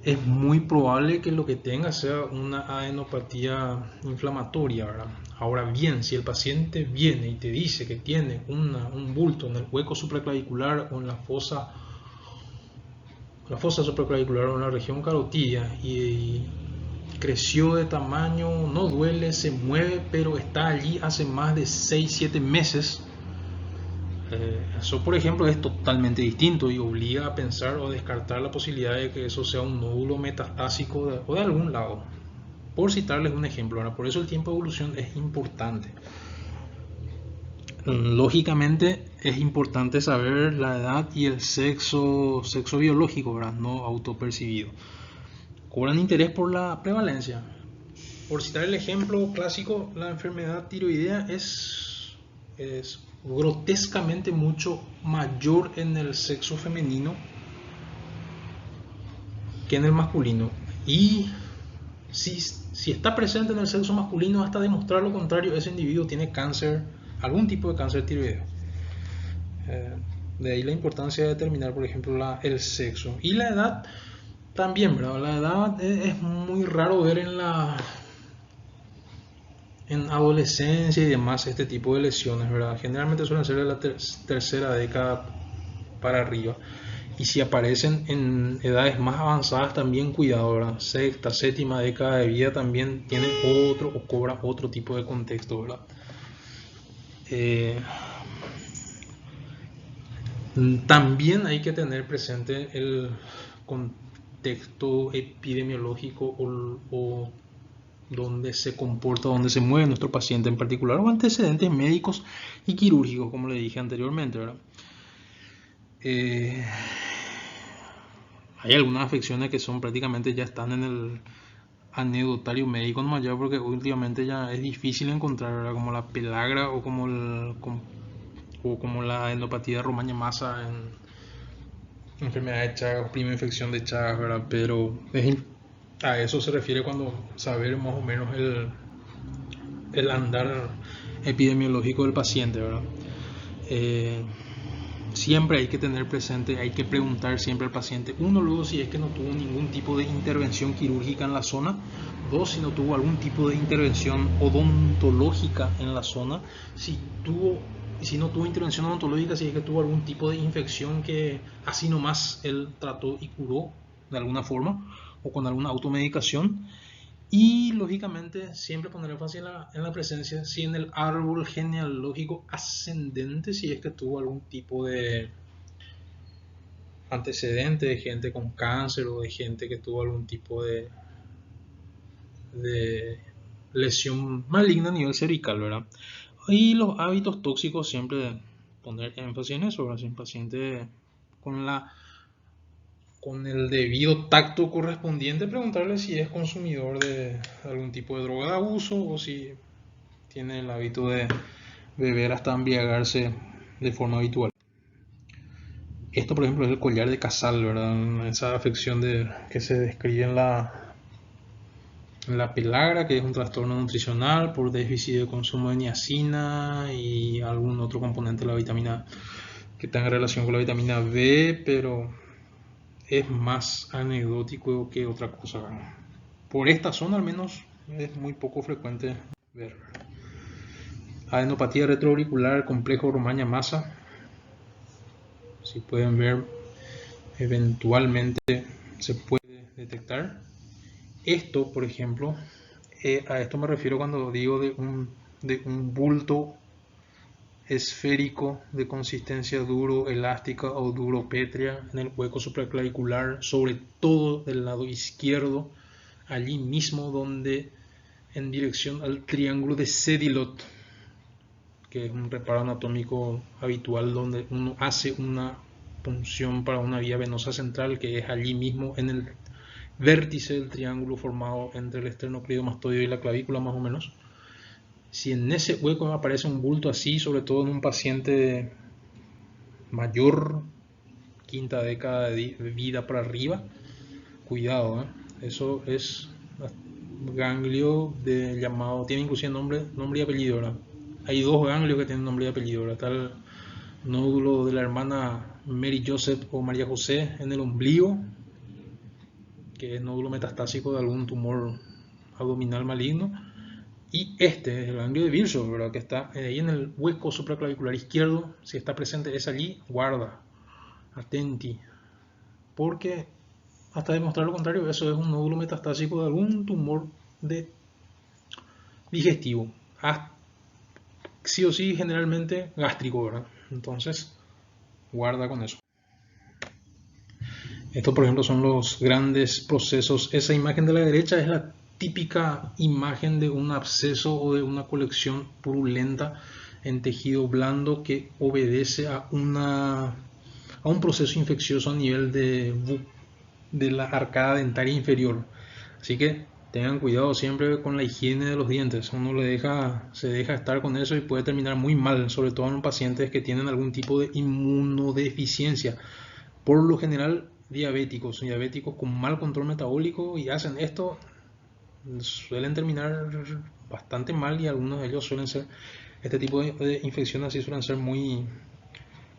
es muy probable que lo que tenga sea una adenopatía inflamatoria, ¿verdad? Ahora bien, si el paciente viene y te dice que tiene un bulto en el hueco supraclavicular o en la fosa supraclavicular o en la región carotidia y creció de tamaño, no duele, se mueve, pero está allí hace más de 6-7 meses, eso por ejemplo es totalmente distinto y obliga a pensar o descartar la posibilidad de que eso sea un nódulo metastásico o de algún lado, por citarles un ejemplo. Ahora, por eso el tiempo de evolución es importante. Lógicamente es importante saber la edad y el sexo biológico, ¿verdad? No autopercibido. Cobran interés por la prevalencia. Por citar el ejemplo clásico, la enfermedad tiroidea es grotescamente mucho mayor en el sexo femenino que en el masculino. Y si está presente en el sexo masculino, hasta demostrar lo contrario, ese individuo tiene cáncer, algún tipo de cáncer tiroideo. De ahí la importancia de determinar, por ejemplo, el sexo. Y la edad también, ¿verdad? La edad es muy raro ver en adolescencia y demás este tipo de lesiones, ¿verdad? Generalmente suelen ser de la tercera década para arriba. Y si aparecen en edades más avanzadas, también cuidado, ¿verdad? Sexta, séptima década de vida también tiene otro o cobra otro tipo de contexto, ¿verdad? También hay que tener presente el contexto epidemiológico o donde se comporta, donde se mueve nuestro paciente en particular, o antecedentes médicos y quirúrgicos, como le dije anteriormente, ¿verdad? Hay algunas afecciones que son prácticamente ya están en el anecdotario médico nomás ya, porque últimamente ya es difícil encontrar, ¿verdad? Como la pelagra o como la endopatía romaña masa en enfermedad de Chagas o prima infección de Chagas, ¿verdad? Pero a eso se refiere cuando saber más o menos el andar epidemiológico del paciente, ¿verdad? Eh, Siempre hay que tener presente, hay que preguntar siempre al paciente, uno, luego si es que no tuvo ningún tipo de intervención quirúrgica en la zona, dos, si no tuvo algún tipo de intervención odontológica en la zona, si no tuvo intervención odontológica, si es que tuvo algún tipo de infección que así nomás él trató y curó de alguna forma o con alguna automedicación. Y lógicamente siempre poner énfasis en la presencia, si en el árbol genealógico ascendente, si es que tuvo algún tipo de antecedente de gente con cáncer o de gente que tuvo algún tipo de lesión maligna a nivel cervical, ¿verdad? Y los hábitos tóxicos, siempre poner énfasis en eso, ¿verdad? Si un paciente con con el debido tacto correspondiente, preguntarle si es consumidor de algún tipo de droga de abuso o si tiene el hábito de beber hasta embriagarse de forma habitual. Esto, por ejemplo, es el collar de Casal, ¿verdad? Esa afección que se describe en la pelagra, que es un trastorno nutricional por déficit de consumo de niacina y algún otro componente de la vitamina que tenga relación con la vitamina B, pero es más anecdótico que otra cosa, ¿verdad? Por esta zona al menos es muy poco frecuente ver. Adenopatía retroauricular complejo romaña masa, si pueden ver, eventualmente se puede detectar. Esto, por ejemplo, a esto me refiero cuando digo de un bulto esférico de consistencia duro, elástica o duro pétrea en el hueco supraclavicular, sobre todo del lado izquierdo, allí mismo donde en dirección al triángulo de Sedilot, que es un reparo anatómico habitual donde uno hace una punción para una vía venosa central, que es allí mismo en el vértice del triángulo formado entre el esternocleidomastoideo y la clavícula más o menos. Si en ese hueco aparece un bulto así, sobre todo en un paciente mayor, quinta década de vida para arriba, cuidado, ¿eh? Eso es ganglio tiene inclusive nombre y apellido, ¿verdad? Hay dos ganglios que tienen nombre y apellido, ¿verdad? Está el nódulo de la hermana Mary Joseph o María José en el ombligo, que es nódulo metastásico de algún tumor abdominal maligno. Y este es el ganglio de Virchow, ¿verdad? Que está ahí en el hueco supraclavicular izquierdo. Si está presente es allí, guarda, atenti. Porque hasta demostrar lo contrario, eso es un nódulo metastásico de algún tumor digestivo. Sí o sí, generalmente gástrico, ¿verdad? Entonces, guarda con eso. Estos, por ejemplo, son los grandes procesos. Esa imagen de la derecha es la típica imagen de un absceso o de una colección purulenta en tejido blando que obedece a un proceso infeccioso a nivel de la arcada dentaria inferior. Así que tengan cuidado siempre con la higiene de los dientes. Uno se deja estar con eso y puede terminar muy mal, sobre todo en pacientes que tienen algún tipo de inmunodeficiencia. Por lo general, diabéticos con mal control metabólico y hacen esto, suelen terminar bastante mal y algunos de ellos suelen ser, este tipo de infecciones así suelen ser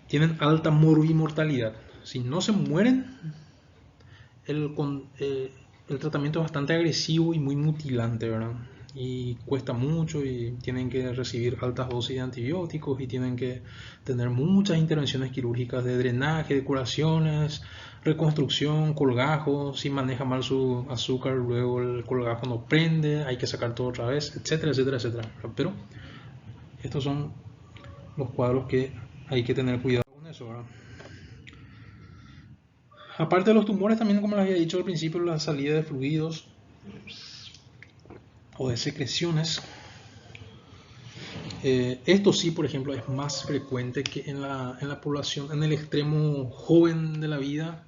tienen alta morbimortalidad. Si no se mueren, el, el tratamiento es bastante agresivo y muy mutilante, ¿verdad? Y cuesta mucho y tienen que recibir altas dosis de antibióticos y tienen que tener muchas intervenciones quirúrgicas de drenaje, de curaciones, reconstrucción, colgajo. Si maneja mal su azúcar, luego el colgajo no prende, hay que sacar todo otra vez, etcétera, etcétera, etcétera. Pero estos son los cuadros que hay que tener cuidado con eso, ¿verdad? Aparte de los tumores, también como les había dicho al principio, la salida de fluidos o de secreciones. Esto sí, por ejemplo, es más frecuente que en la población, en el extremo joven de la vida,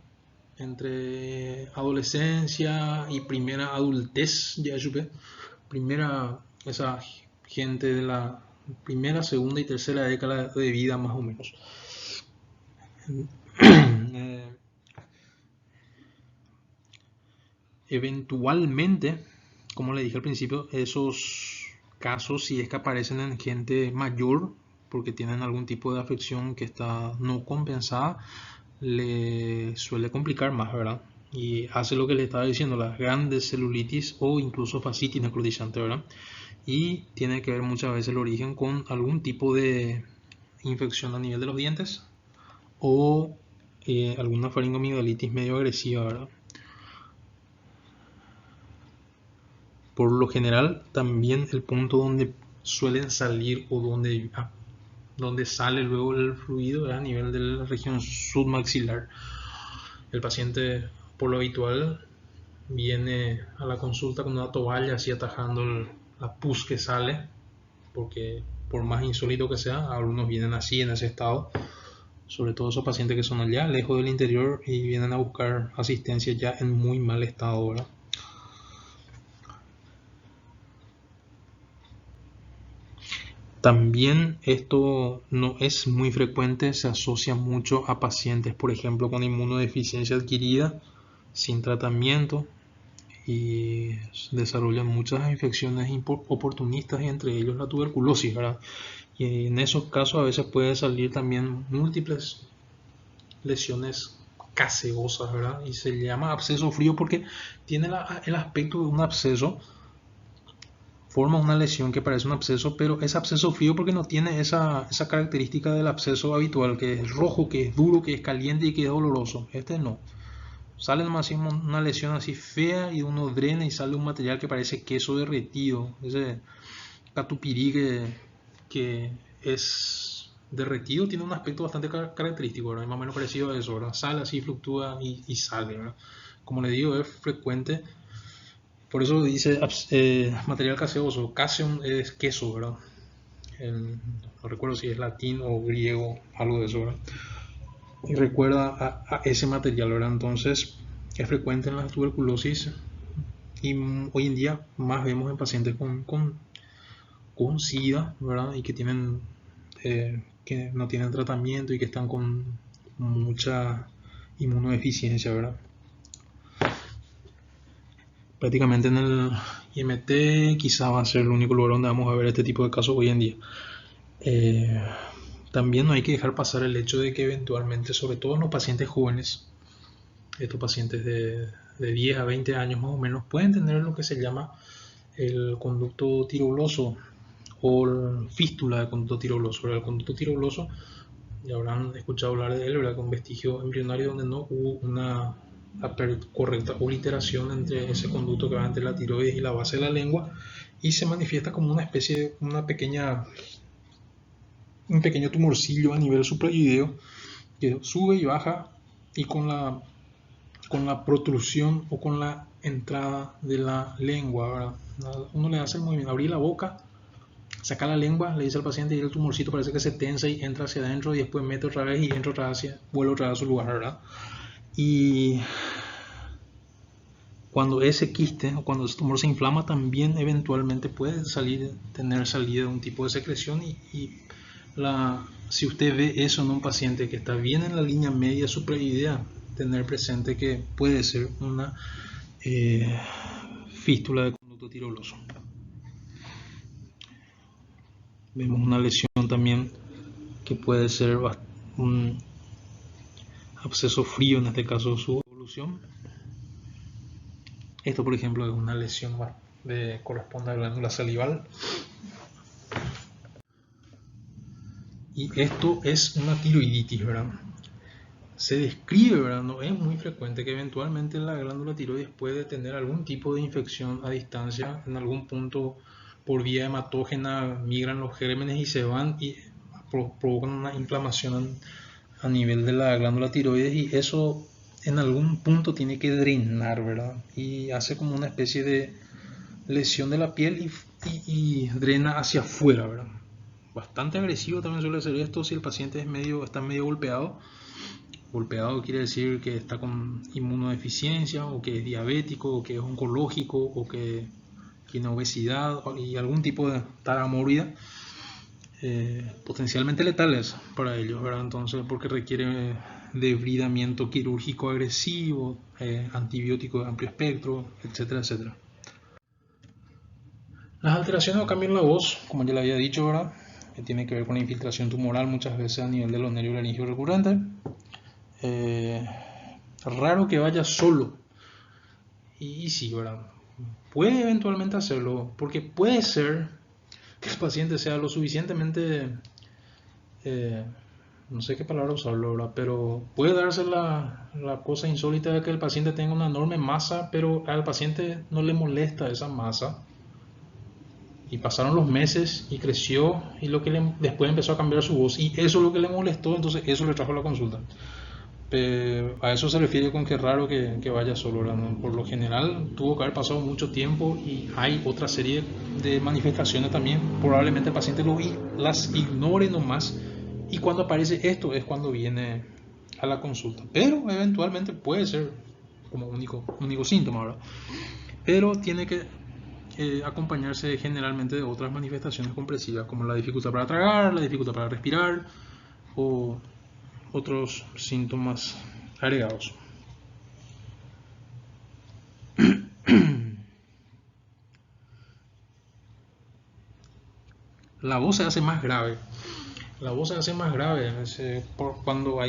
entre adolescencia y primera adultez, ya supe, primera, esa gente de la primera, segunda y tercera década de vida más o menos. Eventualmente, como le dije al principio, esos casos, si es que aparecen en gente mayor, porque tienen algún tipo de afección que está no compensada, le suele complicar más, ¿verdad? Y hace lo que le estaba diciendo, las grandes celulitis o incluso fascitis necrotizante, ¿verdad? Y tiene que ver muchas veces el origen con algún tipo de infección a nivel de los dientes o alguna faringoamigdalitis medio agresiva, ¿verdad? Por lo general, también el punto donde suelen salir o donde sale luego el fluido es a nivel de la región submaxilar. El paciente, por lo habitual, viene a la consulta con una toalla así atajando la pus que sale, porque por más insólito que sea, algunos vienen así en ese estado, sobre todo esos pacientes que son allá, lejos del interior y vienen a buscar asistencia ya en muy mal estado, ¿verdad? También esto no es muy frecuente, se asocia mucho a pacientes, por ejemplo, con inmunodeficiencia adquirida, sin tratamiento y desarrollan muchas infecciones oportunistas y entre ellos la tuberculosis, ¿verdad? Y en esos casos a veces puede salir también múltiples lesiones caseosas, ¿verdad? Y se llama absceso frío porque tiene el aspecto de un absceso, forma una lesión que parece un absceso, pero es absceso frío porque no tiene esa característica del absceso habitual, que es rojo, que es duro, que es caliente y que es doloroso. Este no. Sale nomás así una lesión así fea y uno drena y sale un material que parece queso derretido. Ese catupirí que es derretido tiene un aspecto bastante característico, ¿verdad? Más o menos parecido a eso, ¿verdad? Sale así, fluctúa y sale, ¿verdad? Como le digo, es frecuente. Por eso dice material caseoso. Caseum es queso, ¿verdad? No recuerdo si es latín o griego, algo de eso, ¿verdad? Y recuerda a ese material, ¿verdad? Entonces es frecuente en la tuberculosis y hoy en día más vemos en pacientes con SIDA, ¿verdad? Y que no tienen tratamiento y que están con mucha inmunodeficiencia, ¿verdad? Prácticamente en el IMT quizá va a ser el único lugar donde vamos a ver este tipo de casos hoy en día. También no hay que dejar pasar el hecho de que eventualmente, sobre todo en los pacientes jóvenes, estos pacientes de 10 a 20 años más o menos, pueden tener lo que se llama el conducto tiroidoso o fístula de conducto tiroidoso. El conducto tiroidoso, ya habrán escuchado hablar de él, ¿verdad? Con vestigio embrionario donde no hubo una correcta obliteración entre ese conducto que va entre la tiroides y la base de la lengua y se manifiesta como una especie de un pequeño tumorcillo a nivel suprayoideo que sube y baja y con la protrusión o con la entrada de la lengua, ¿verdad? Uno le hace el movimiento, abrir la boca, saca la lengua, le dice al paciente y el tumorcito parece que se tensa y entra hacia adentro y después mete otra vez y entra otra vez vuelve otra vez a su lugar, ¿verdad? Y cuando ese quiste o cuando ese tumor se inflama también eventualmente puede tener salida de un tipo de secreción si usted ve eso en un paciente que está bien en la línea media suprayoidea, tener presente que puede ser una fístula de conducto tiroidoso. Vemos una lesión también que puede ser un absceso frío, en este caso su evolución. Esto, por ejemplo, es una lesión corresponde a la glándula salival. Y esto es una tiroiditis, ¿verdad? Se describe, ¿verdad? No es muy frecuente que eventualmente la glándula tiroides puede tener algún tipo de infección a distancia, en algún punto por vía hematógena migran los gérmenes y se van y provocan una inflamación a nivel de la glándula tiroides y eso en algún punto tiene que drenar, ¿verdad? Y hace como una especie de lesión de la piel y drena hacia afuera, ¿verdad? Bastante agresivo también suele ser esto si el paciente está medio golpeado. Golpeado quiere decir que está con inmunodeficiencia, o que es diabético, o que es oncológico, o que tiene obesidad y algún tipo de tara mórbida, potencialmente letales para ellos, ¿verdad? Entonces, porque requiere debridamiento quirúrgico agresivo, antibiótico de amplio espectro, etcétera, etcétera. Las alteraciones o cambios en la voz, como ya le había dicho, ¿verdad? Que tiene que ver con la infiltración tumoral muchas veces a nivel de los nervios laringeos recurrentes. Raro que vaya solo. Y sí, ¿verdad? Puede eventualmente hacerlo, porque puede ser que el paciente sea lo suficientemente, no sé qué palabra usarlo, ¿verdad? Pero puede darse la cosa insólita de que el paciente tenga una enorme masa, pero al paciente no le molesta esa masa. Y pasaron los meses y creció, y después empezó a cambiar su voz, y eso es lo que le molestó, entonces eso le trajo a la consulta. A eso se refiere con que es raro que vaya solo, ¿verdad? Por lo general tuvo que haber pasado mucho tiempo y hay otra serie de manifestaciones también. Probablemente el paciente las ignore nomás, y cuando aparece esto es cuando viene a la consulta. Pero eventualmente puede ser como único síntoma, ¿verdad? Pero tiene que acompañarse generalmente de otras manifestaciones compresivas, como la dificultad para tragar, la dificultad para respirar o otros síntomas agregados. La voz se hace más grave. La voz se hace más grave cuando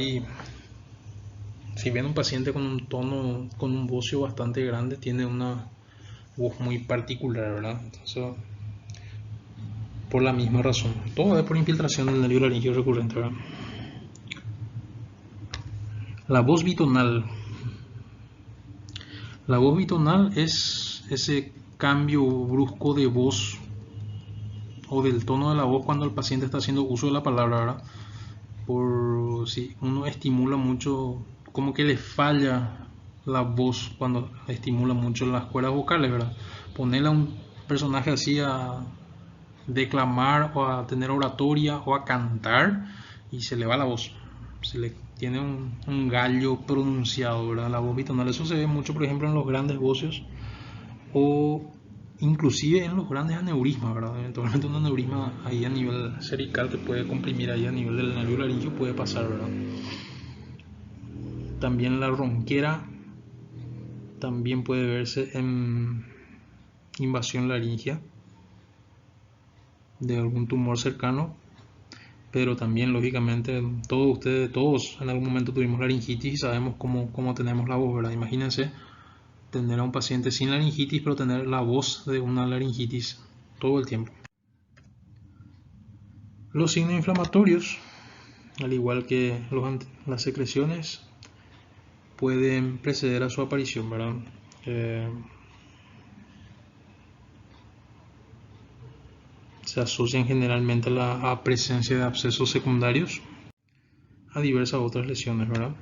si ven un paciente con un tono, con un bocio bastante grande, tiene una voz muy particular, ¿verdad? Entonces, por la misma razón. Todo es por infiltración del nervio laringeo recurrente, ¿verdad? La voz bitonal. La voz bitonal es ese cambio brusco de voz o del tono de la voz cuando el paciente está haciendo uso de la palabra, ¿verdad? Por si uno estimula mucho, como que le falla la voz cuando estimula mucho las cuerdas vocales, ¿verdad? Ponerle a un personaje así a declamar o a tener oratoria o a cantar y se le va la voz, tiene un gallo pronunciado, ¿verdad? La voz bitonal, eso se ve mucho por ejemplo en los grandes vocios o inclusive en los grandes aneurismas, ¿verdad? Eventualmente un aneurisma ahí a nivel cervical que puede comprimir ahí a nivel del nervio laringio puede pasar, ¿verdad? También la ronquera también puede verse en invasión laringea de algún tumor cercano, pero también lógicamente todos en algún momento tuvimos laringitis y sabemos cómo tenemos la voz, ¿verdad? Imagínense tener a un paciente sin laringitis pero tener la voz de una laringitis todo el tiempo. Los signos inflamatorios, al igual que las secreciones, pueden preceder a su aparición, ¿verdad? Se asocian generalmente a la presencia de abscesos secundarios a diversas otras lesiones, ¿verdad?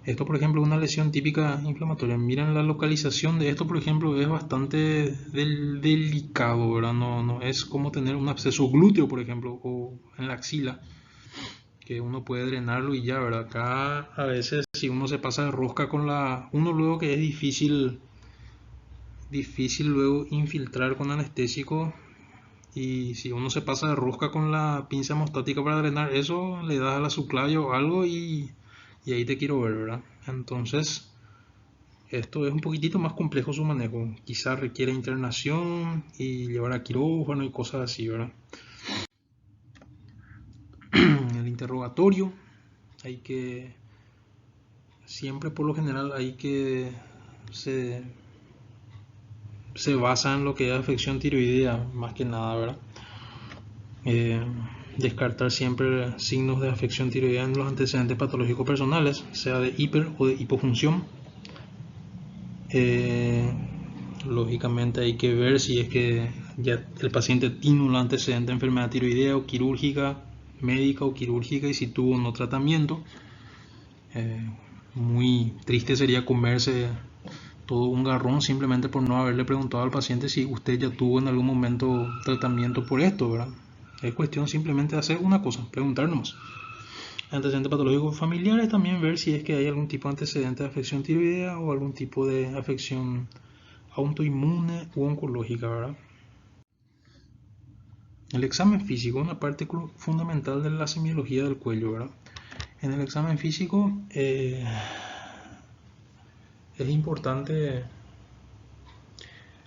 Esto, por ejemplo, es una lesión típica inflamatoria. Miren, la localización de esto, por ejemplo, es bastante delicado, ¿verdad? No es como tener un absceso glúteo, por ejemplo, o en la axila, que uno puede drenarlo y ya, ¿verdad? Acá a veces si uno se pasa de rosca uno luego que es difícil luego infiltrar con anestésico, y si uno se pasa de rosca con la pinza hemostática para drenar eso, le das a la subclavia o algo y ahí te quiero ver, ¿verdad? Entonces, esto es un poquitito más complejo su manejo. Quizás requiere internación y llevar a quirófano y cosas así, ¿verdad? El interrogatorio, siempre por lo general se basa en lo que es afección tiroidea, más que nada, ¿verdad? Descartar siempre signos de afección tiroidea en los antecedentes patológicos personales, sea de hiper o de hipofunción. Lógicamente hay que ver si es que ya el paciente tiene un antecedente de enfermedad tiroidea o quirúrgica, médica o quirúrgica, y si tuvo o no tratamiento. Muy triste sería comerse todo un garrón simplemente por no haberle preguntado al paciente si usted ya tuvo en algún momento tratamiento por esto, ¿verdad? Es cuestión simplemente de hacer una cosa, preguntar nomás. Antecedentes patológicos familiares, también ver si es que hay algún tipo de antecedente de afección tiroidea o algún tipo de afección autoinmune u oncológica, ¿verdad? El examen físico, una parte fundamental de la semiología del cuello, ¿verdad? En el examen físico es importante,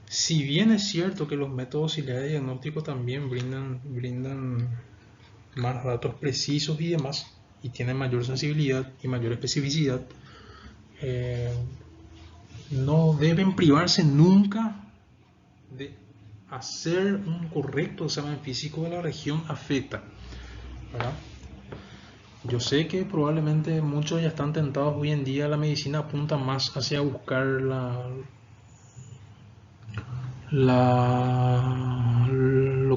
si bien es cierto que los métodos auxiliares de diagnóstico también brindan más datos precisos y demás, y tienen mayor sensibilidad y mayor especificidad, eh, no deben privarse nunca de hacer un correcto examen físico de la región afecta, ¿verdad? Yo sé que probablemente muchos ya están tentados hoy en día, la medicina apunta más hacia buscar lo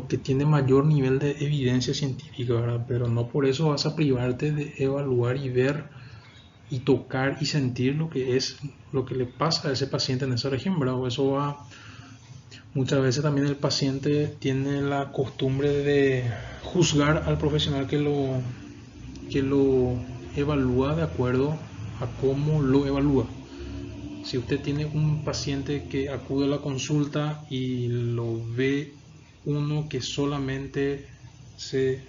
que tiene mayor nivel de evidencia científica, ¿verdad? Pero no por eso vas a privarte de evaluar y ver y tocar y sentir lo que es lo que le pasa a ese paciente en esa región, ¿verdad? O eso va, muchas veces también el paciente tiene la costumbre de juzgar al profesional que lo evalúa de acuerdo a cómo lo evalúa. Si usted tiene un paciente que acude a la consulta y lo ve uno que solamente se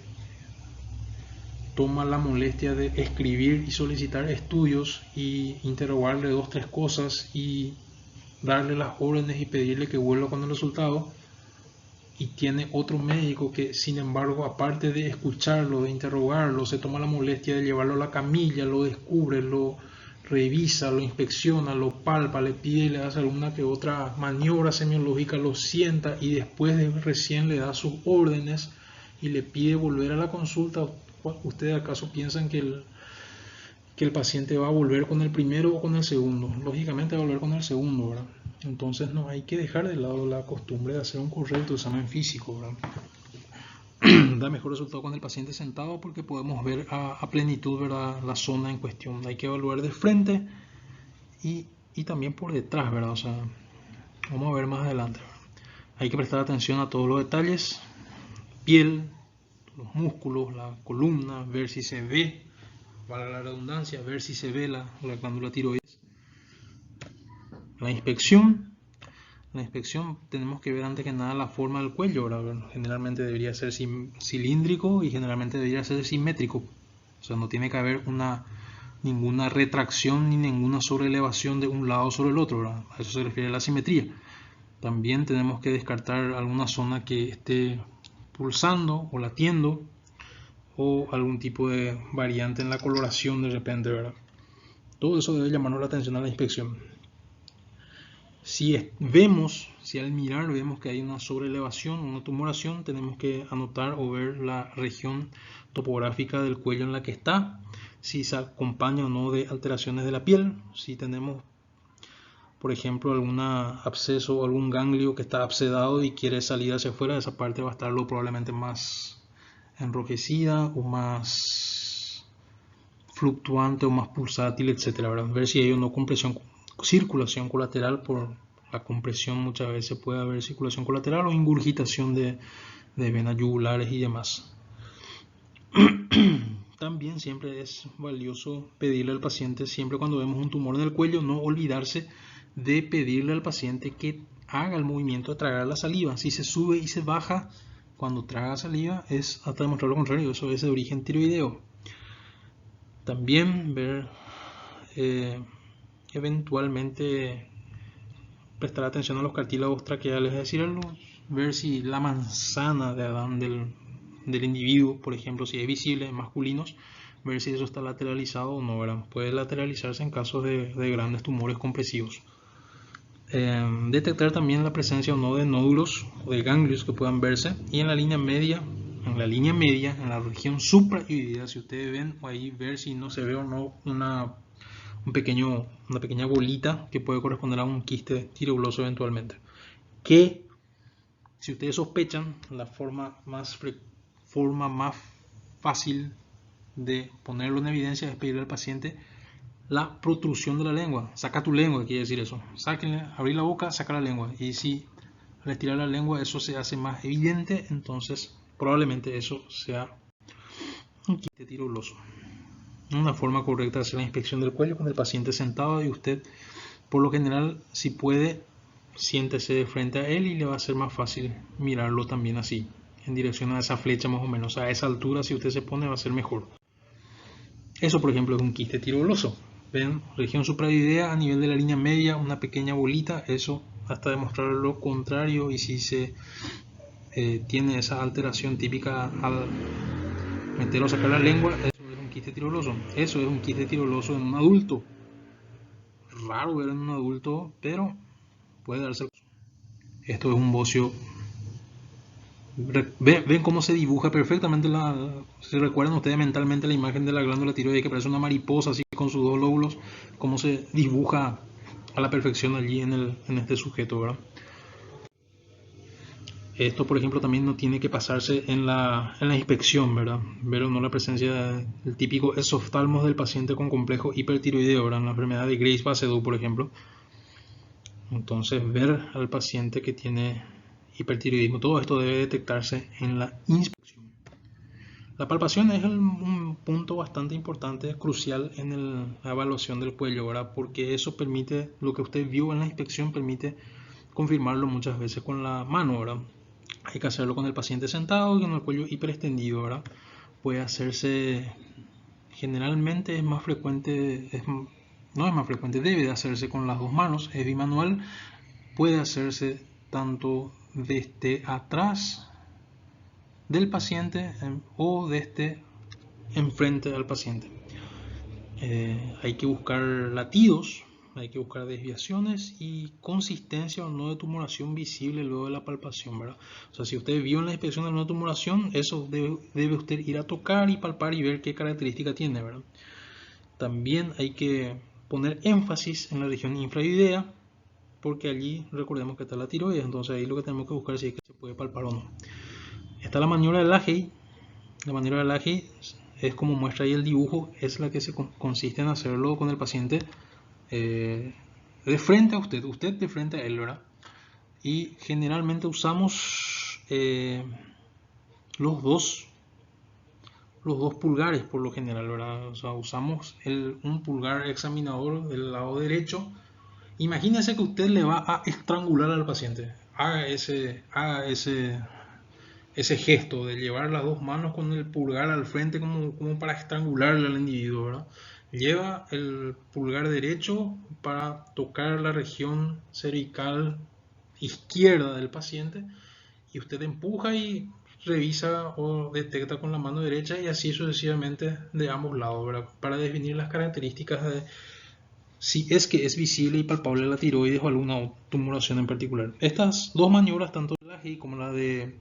toma la molestia de escribir y solicitar estudios y interrogarle dos, tres cosas y darle las órdenes y pedirle que vuelva con el resultado, y tiene otro médico que sin embargo, aparte de escucharlo, de interrogarlo, se toma la molestia de llevarlo a la camilla, lo descubre, lo revisa, lo inspecciona, lo palpa, le pide, le hace alguna que otra maniobra semiológica, lo sienta y después recién le da sus órdenes y le pide volver a la consulta. ¿Ustedes acaso piensan que el paciente va a volver con el primero o con el segundo? Lógicamente va a volver con el segundo, ¿verdad? Entonces no hay que dejar de lado la costumbre de hacer un correcto examen físico, ¿verdad? Da mejor resultado con el paciente sentado porque podemos ver a plenitud, ¿verdad?, la zona en cuestión. Hay que evaluar de frente y también por detrás, ¿verdad? O sea, vamos a ver más adelante, ¿verdad? Hay que prestar atención a todos los detalles: piel, los músculos, la columna, ver si se ve, para la redundancia, ver si se ve la glándula tiroides. La inspección tenemos que ver antes que nada la forma del cuello, ¿verdad? Generalmente debería ser cilíndrico y generalmente debería ser simétrico. O sea, no tiene que haber ninguna retracción ni ninguna sobreelevación de un lado sobre el otro, ¿verdad? A eso se refiere la simetría. También tenemos que descartar alguna zona que esté pulsando o latiendo, o algún tipo de variante en la coloración de repente, ¿verdad? Todo eso debe llamarnos la atención a la inspección. Si al mirar vemos que hay una sobreelevación, una tumoración, tenemos que anotar o ver la región topográfica del cuello en la que está, si se acompaña o no de alteraciones de la piel, si tenemos, por ejemplo, algún absceso o algún ganglio que está abscedado y quiere salir hacia afuera, esa parte va a estar probablemente más enrojecida o más fluctuante o más pulsátil, etcétera, ¿verdad? Ver si hay o no circulación colateral. Por la compresión muchas veces puede haber circulación colateral o ingurgitación de venas yugulares y demás. También siempre es valioso pedirle al paciente, siempre cuando vemos un tumor en el cuello, no olvidarse de pedirle al paciente que haga el movimiento de tragar la saliva. Si se sube y se baja cuando traga saliva, es hasta demostrar lo contrario, eso es de origen tiroideo. También ver, eventualmente prestar atención a los cartílagos traqueales, es decir, ver si la manzana de Adán del individuo, por ejemplo, si es visible en masculinos, ver si eso está lateralizado o no, ¿verdad? Puede lateralizarse en casos de grandes tumores compresivos. Detectar también la presencia o no de nódulos o de ganglios que puedan verse, y en la línea media, en la región supraoidea, si ustedes ven ahí, ver si no se ve o no una pequeña bolita que puede corresponder a un quiste tiroidoso eventualmente. Que, si ustedes sospechan, la forma más fácil de ponerlo en evidencia es pedirle al paciente la protrusión de la lengua. Saca tu lengua, quiere decir eso. Abrir la boca, saca la lengua. Y si al estirar la lengua eso se hace más evidente, entonces probablemente eso sea un quiste tiroloso. Una forma correcta de hacer la inspección del cuello con el paciente sentado, y usted, por lo general, si puede, siéntese de frente a él y le va a ser más fácil mirarlo también así, en dirección a esa flecha más o menos. A esa altura, si usted se pone, va a ser mejor. Eso, por ejemplo, es un quiste tiroloso. Ven, región supraoidea a nivel de la línea media, una pequeña bolita, eso hasta demostrar lo contrario. Y si se tiene esa alteración típica al meter o sacar la lengua, eso es un quiste tiroloso. Eso es un quiste tiroloso en un adulto. Raro ver en un adulto, pero puede darse. Esto es un bocio. Ven cómo se dibuja perfectamente si recuerdan ustedes mentalmente la imagen de la glándula tiroides, que parece una mariposa así con sus dos lóbulos, cómo se dibuja a la perfección allí en este sujeto, ¿verdad? Esto, por ejemplo, también no tiene que pasarse en la inspección, ¿verdad? Ver o no la presencia del típico esoftalmos del paciente con complejo hipertiroideo, ¿verdad? En la enfermedad de Graves-Basedow, por ejemplo. Entonces, ver al paciente que tiene hipertiroidismo, todo esto debe detectarse en la inspección. La palpación es un punto bastante importante, crucial en la evaluación del cuello, ¿verdad? Porque eso permite, lo que usted vio en la inspección permite confirmarlo muchas veces con la mano, ¿verdad? Hay que hacerlo con el paciente sentado y con el cuello hiperextendido, ¿verdad? Puede hacerse, generalmente es más frecuente, no es más frecuente, debe de hacerse con las dos manos, es bimanual, puede hacerse tanto desde atrás del paciente o desde enfrente al paciente. Hay que buscar latidos, hay que buscar desviaciones y consistencia o no de tumoración visible luego de la palpación, ¿verdad? O sea, si usted vio en la inspección de una tumoración, eso debe usted ir a tocar y palpar y ver qué característica tiene, ¿verdad? También hay que poner énfasis en la región infraoidea, porque allí recordemos que está la tiroides, entonces ahí lo que tenemos que buscar es si es que se puede palpar o no. Está la maniobra de Lahey. La maniobra de Lahey es como muestra ahí el dibujo, es la que consiste en hacerlo con el paciente de frente a usted de frente a él, ¿verdad? Y generalmente usamos los dos pulgares por lo general, ¿verdad? O sea, usamos un pulgar examinador del lado derecho. Imagínese que usted le va a estrangular al paciente. Haga ese gesto de llevar las dos manos con el pulgar al frente como para estrangularle al individuo, ¿verdad? Lleva el pulgar derecho para tocar la región cervical izquierda del paciente y usted empuja y revisa o detecta con la mano derecha y así sucesivamente de ambos lados, ¿verdad? Para definir las características de si es que es visible y palpable la tiroides o alguna tumoración en particular. Estas dos maniobras, tanto la GI como la de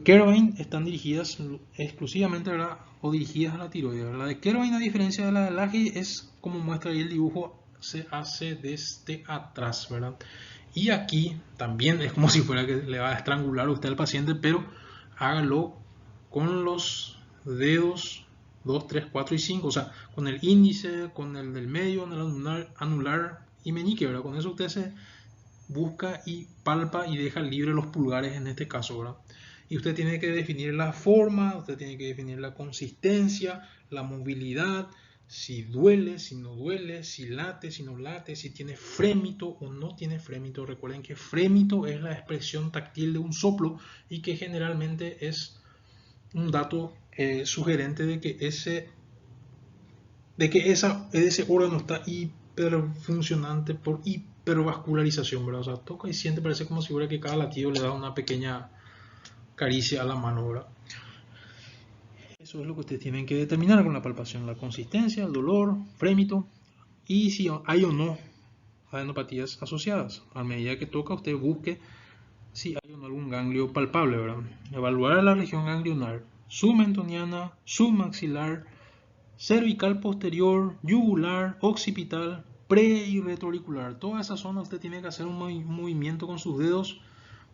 Kervin, están dirigidas exclusivamente, ¿verdad? O dirigidas a la tiroides. La de Kervin, a diferencia de la de Lahey, es como muestra ahí el dibujo, se hace desde atrás, ¿verdad? Y aquí también es como si fuera que le va a estrangular usted al paciente, pero hágalo con los dedos 2, 3, 4 y 5, o sea, con el índice, con el del medio, con el anular y meñique, ¿verdad? Con eso usted se busca y palpa y deja libre los pulgares en este caso, ¿verdad? Y usted tiene que definir la forma, usted tiene que definir la consistencia, la movilidad, si duele, si no duele, si late, si no late, si tiene frémito o no tiene frémito. Recuerden que frémito es la expresión táctil de un soplo y que generalmente es un dato sugerente de que ese órgano está hiperfuncionante por hipervascularización, ¿verdad? O sea, toca y siente, parece como si fuera que cada latido le da una pequeña caricia a la mano, ¿verdad? Eso es lo que ustedes tienen que determinar con la palpación: la consistencia, el dolor, frémito y si hay o no adenopatías asociadas. A medida que toca, usted busque si hay o no algún ganglio palpable, ¿verdad? Evaluar la región ganglionar submentoniana, submaxilar, cervical posterior, yugular, occipital, pre y retroauricular. Toda esa zona usted tiene que hacer un movimiento con sus dedos.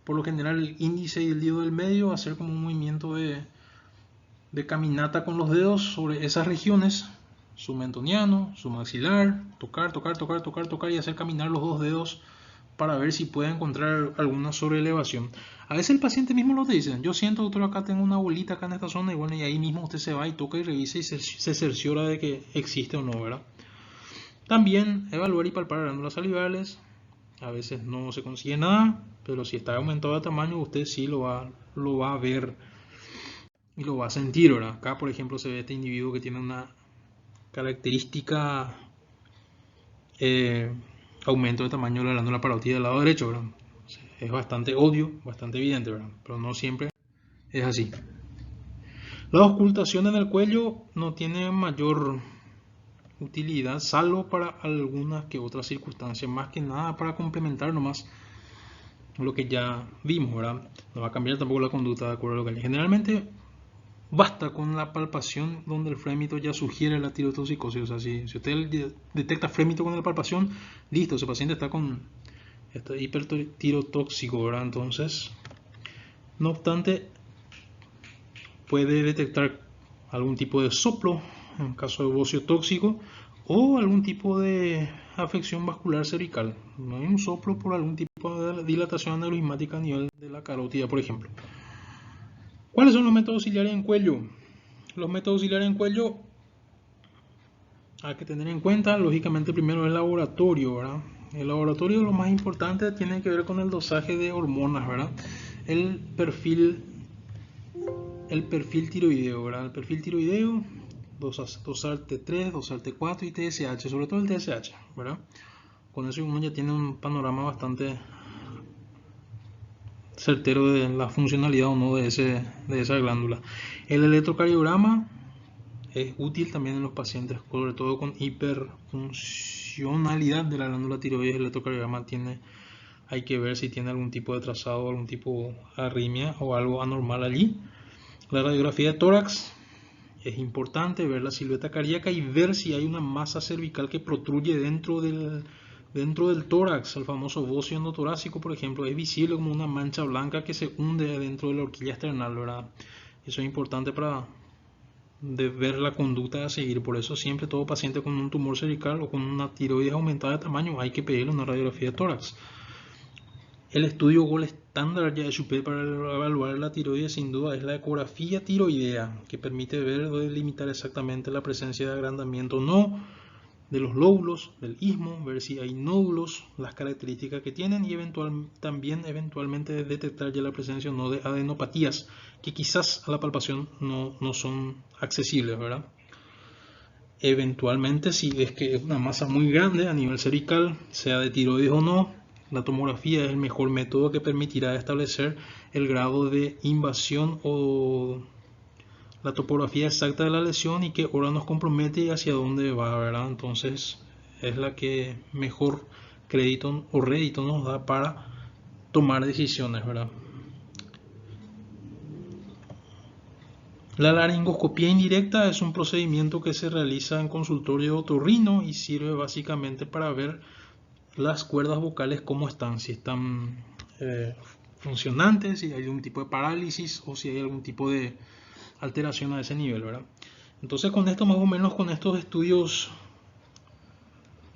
Por lo general el índice y el dedo del medio, hacer como un movimiento de caminata con los dedos sobre esas regiones su mentoniano, su maxilar, tocar, tocar, tocar, tocar, tocar y hacer caminar los dos dedos para ver si puede encontrar alguna sobreelevación. A veces el paciente mismo lo dice, yo siento, doctor, acá tengo una bolita acá en esta zona, y bueno, y ahí mismo usted se va y toca y revisa y se cerciora de que existe o no, ¿verdad? También evaluar y palpar glándulas salivales. A veces no se consigue nada, pero si está aumentado de tamaño, usted sí lo va a ver y lo va a sentir, ¿verdad? Acá, por ejemplo, se ve este individuo que tiene una característica aumento de tamaño de la glándula parótida del lado derecho, ¿verdad? Es bastante obvio, bastante evidente, ¿verdad? Pero no siempre es así. La auscultación en el cuello no tiene mayor utilidad, salvo para algunas que otras circunstancias, más que nada para complementar nomás lo que ya vimos, ¿verdad? No va a cambiar tampoco la conducta de acuerdo a lo que hay. Generalmente basta con la palpación donde el frémito ya sugiere la tirotoxicosis. O sea, si usted detecta frémito con la palpación, listo, ese paciente está hipertirotóxico, ¿verdad? Entonces, no obstante, puede detectar algún tipo de soplo en caso de bocio tóxico o algún tipo de afección vascular cervical. No hay un soplo por algún tipo de dilatación aneurismática a nivel de la carótida, por ejemplo. ¿Cuáles son los métodos auxiliares en cuello? Los métodos auxiliares en cuello hay que tener en cuenta, lógicamente, primero el laboratorio, ¿verdad? El laboratorio, lo más importante, tiene que ver con el dosaje de hormonas, ¿verdad? El perfil tiroideo, ¿verdad? El perfil tiroideo, dosar T3, dosar T4 y TSH, sobre todo el TSH, ¿verdad? Con eso uno ya tiene un panorama bastante certero de la funcionalidad o no de esa glándula. El electrocardiograma es útil también en los pacientes, sobre todo con hiperfuncionalidad de la glándula tiroides. El electrocardiograma hay que ver si tiene algún tipo de trazado, algún tipo de arritmia o algo anormal allí. La radiografía de tórax es importante, ver la silueta cardíaca y ver si hay una masa cervical que protruye dentro del tórax. El famoso bocio endotorácico, por ejemplo, es visible como una mancha blanca que se hunde dentro de la horquilla esternal, ¿verdad? Eso es importante para ver la conducta a seguir. Por eso siempre todo paciente con un tumor cervical o con una tiroides aumentada de tamaño hay que pedirle una radiografía de tórax. El estudio gold estándar ya de para evaluar la tiroides sin duda es la ecografía tiroidea, que permite ver o delimitar exactamente la presencia de agrandamiento o no de los lóbulos del istmo, ver si hay nódulos, las características que tienen y también eventualmente detectar ya la presencia o no de adenopatías que quizás a la palpación no son accesibles, ¿verdad? Eventualmente, si ves que es una masa muy grande a nivel cervical, sea de tiroides o no, la tomografía es el mejor método que permitirá establecer el grado de invasión o la topografía exacta de la lesión y qué órganos compromete y hacia dónde va, ¿verdad? Entonces es la que mejor crédito o rédito nos da para tomar decisiones, ¿verdad? La laringoscopía indirecta es un procedimiento que se realiza en consultorio otorrino y sirve básicamente para ver las cuerdas vocales cómo están, si están funcionantes, si hay algún tipo de parálisis o si hay algún tipo de alteración a ese nivel, ¿verdad? Entonces con esto más o menos, con estos estudios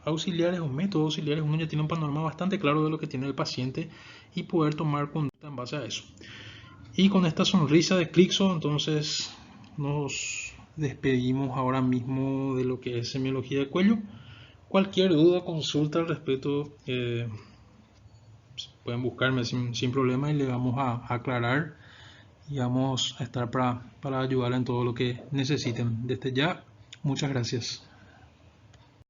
auxiliares o métodos auxiliares, uno ya tiene un panorama bastante claro de lo que tiene el paciente y poder tomar conducta en base a eso. Y con esta sonrisa de Clixo, entonces nos despedimos ahora mismo de lo que es semiología de cuello. Cualquier duda, consulta al respecto, pueden buscarme sin problema y le vamos a aclarar y vamos a estar para ayudar en todo lo que necesiten. Desde ya, muchas gracias.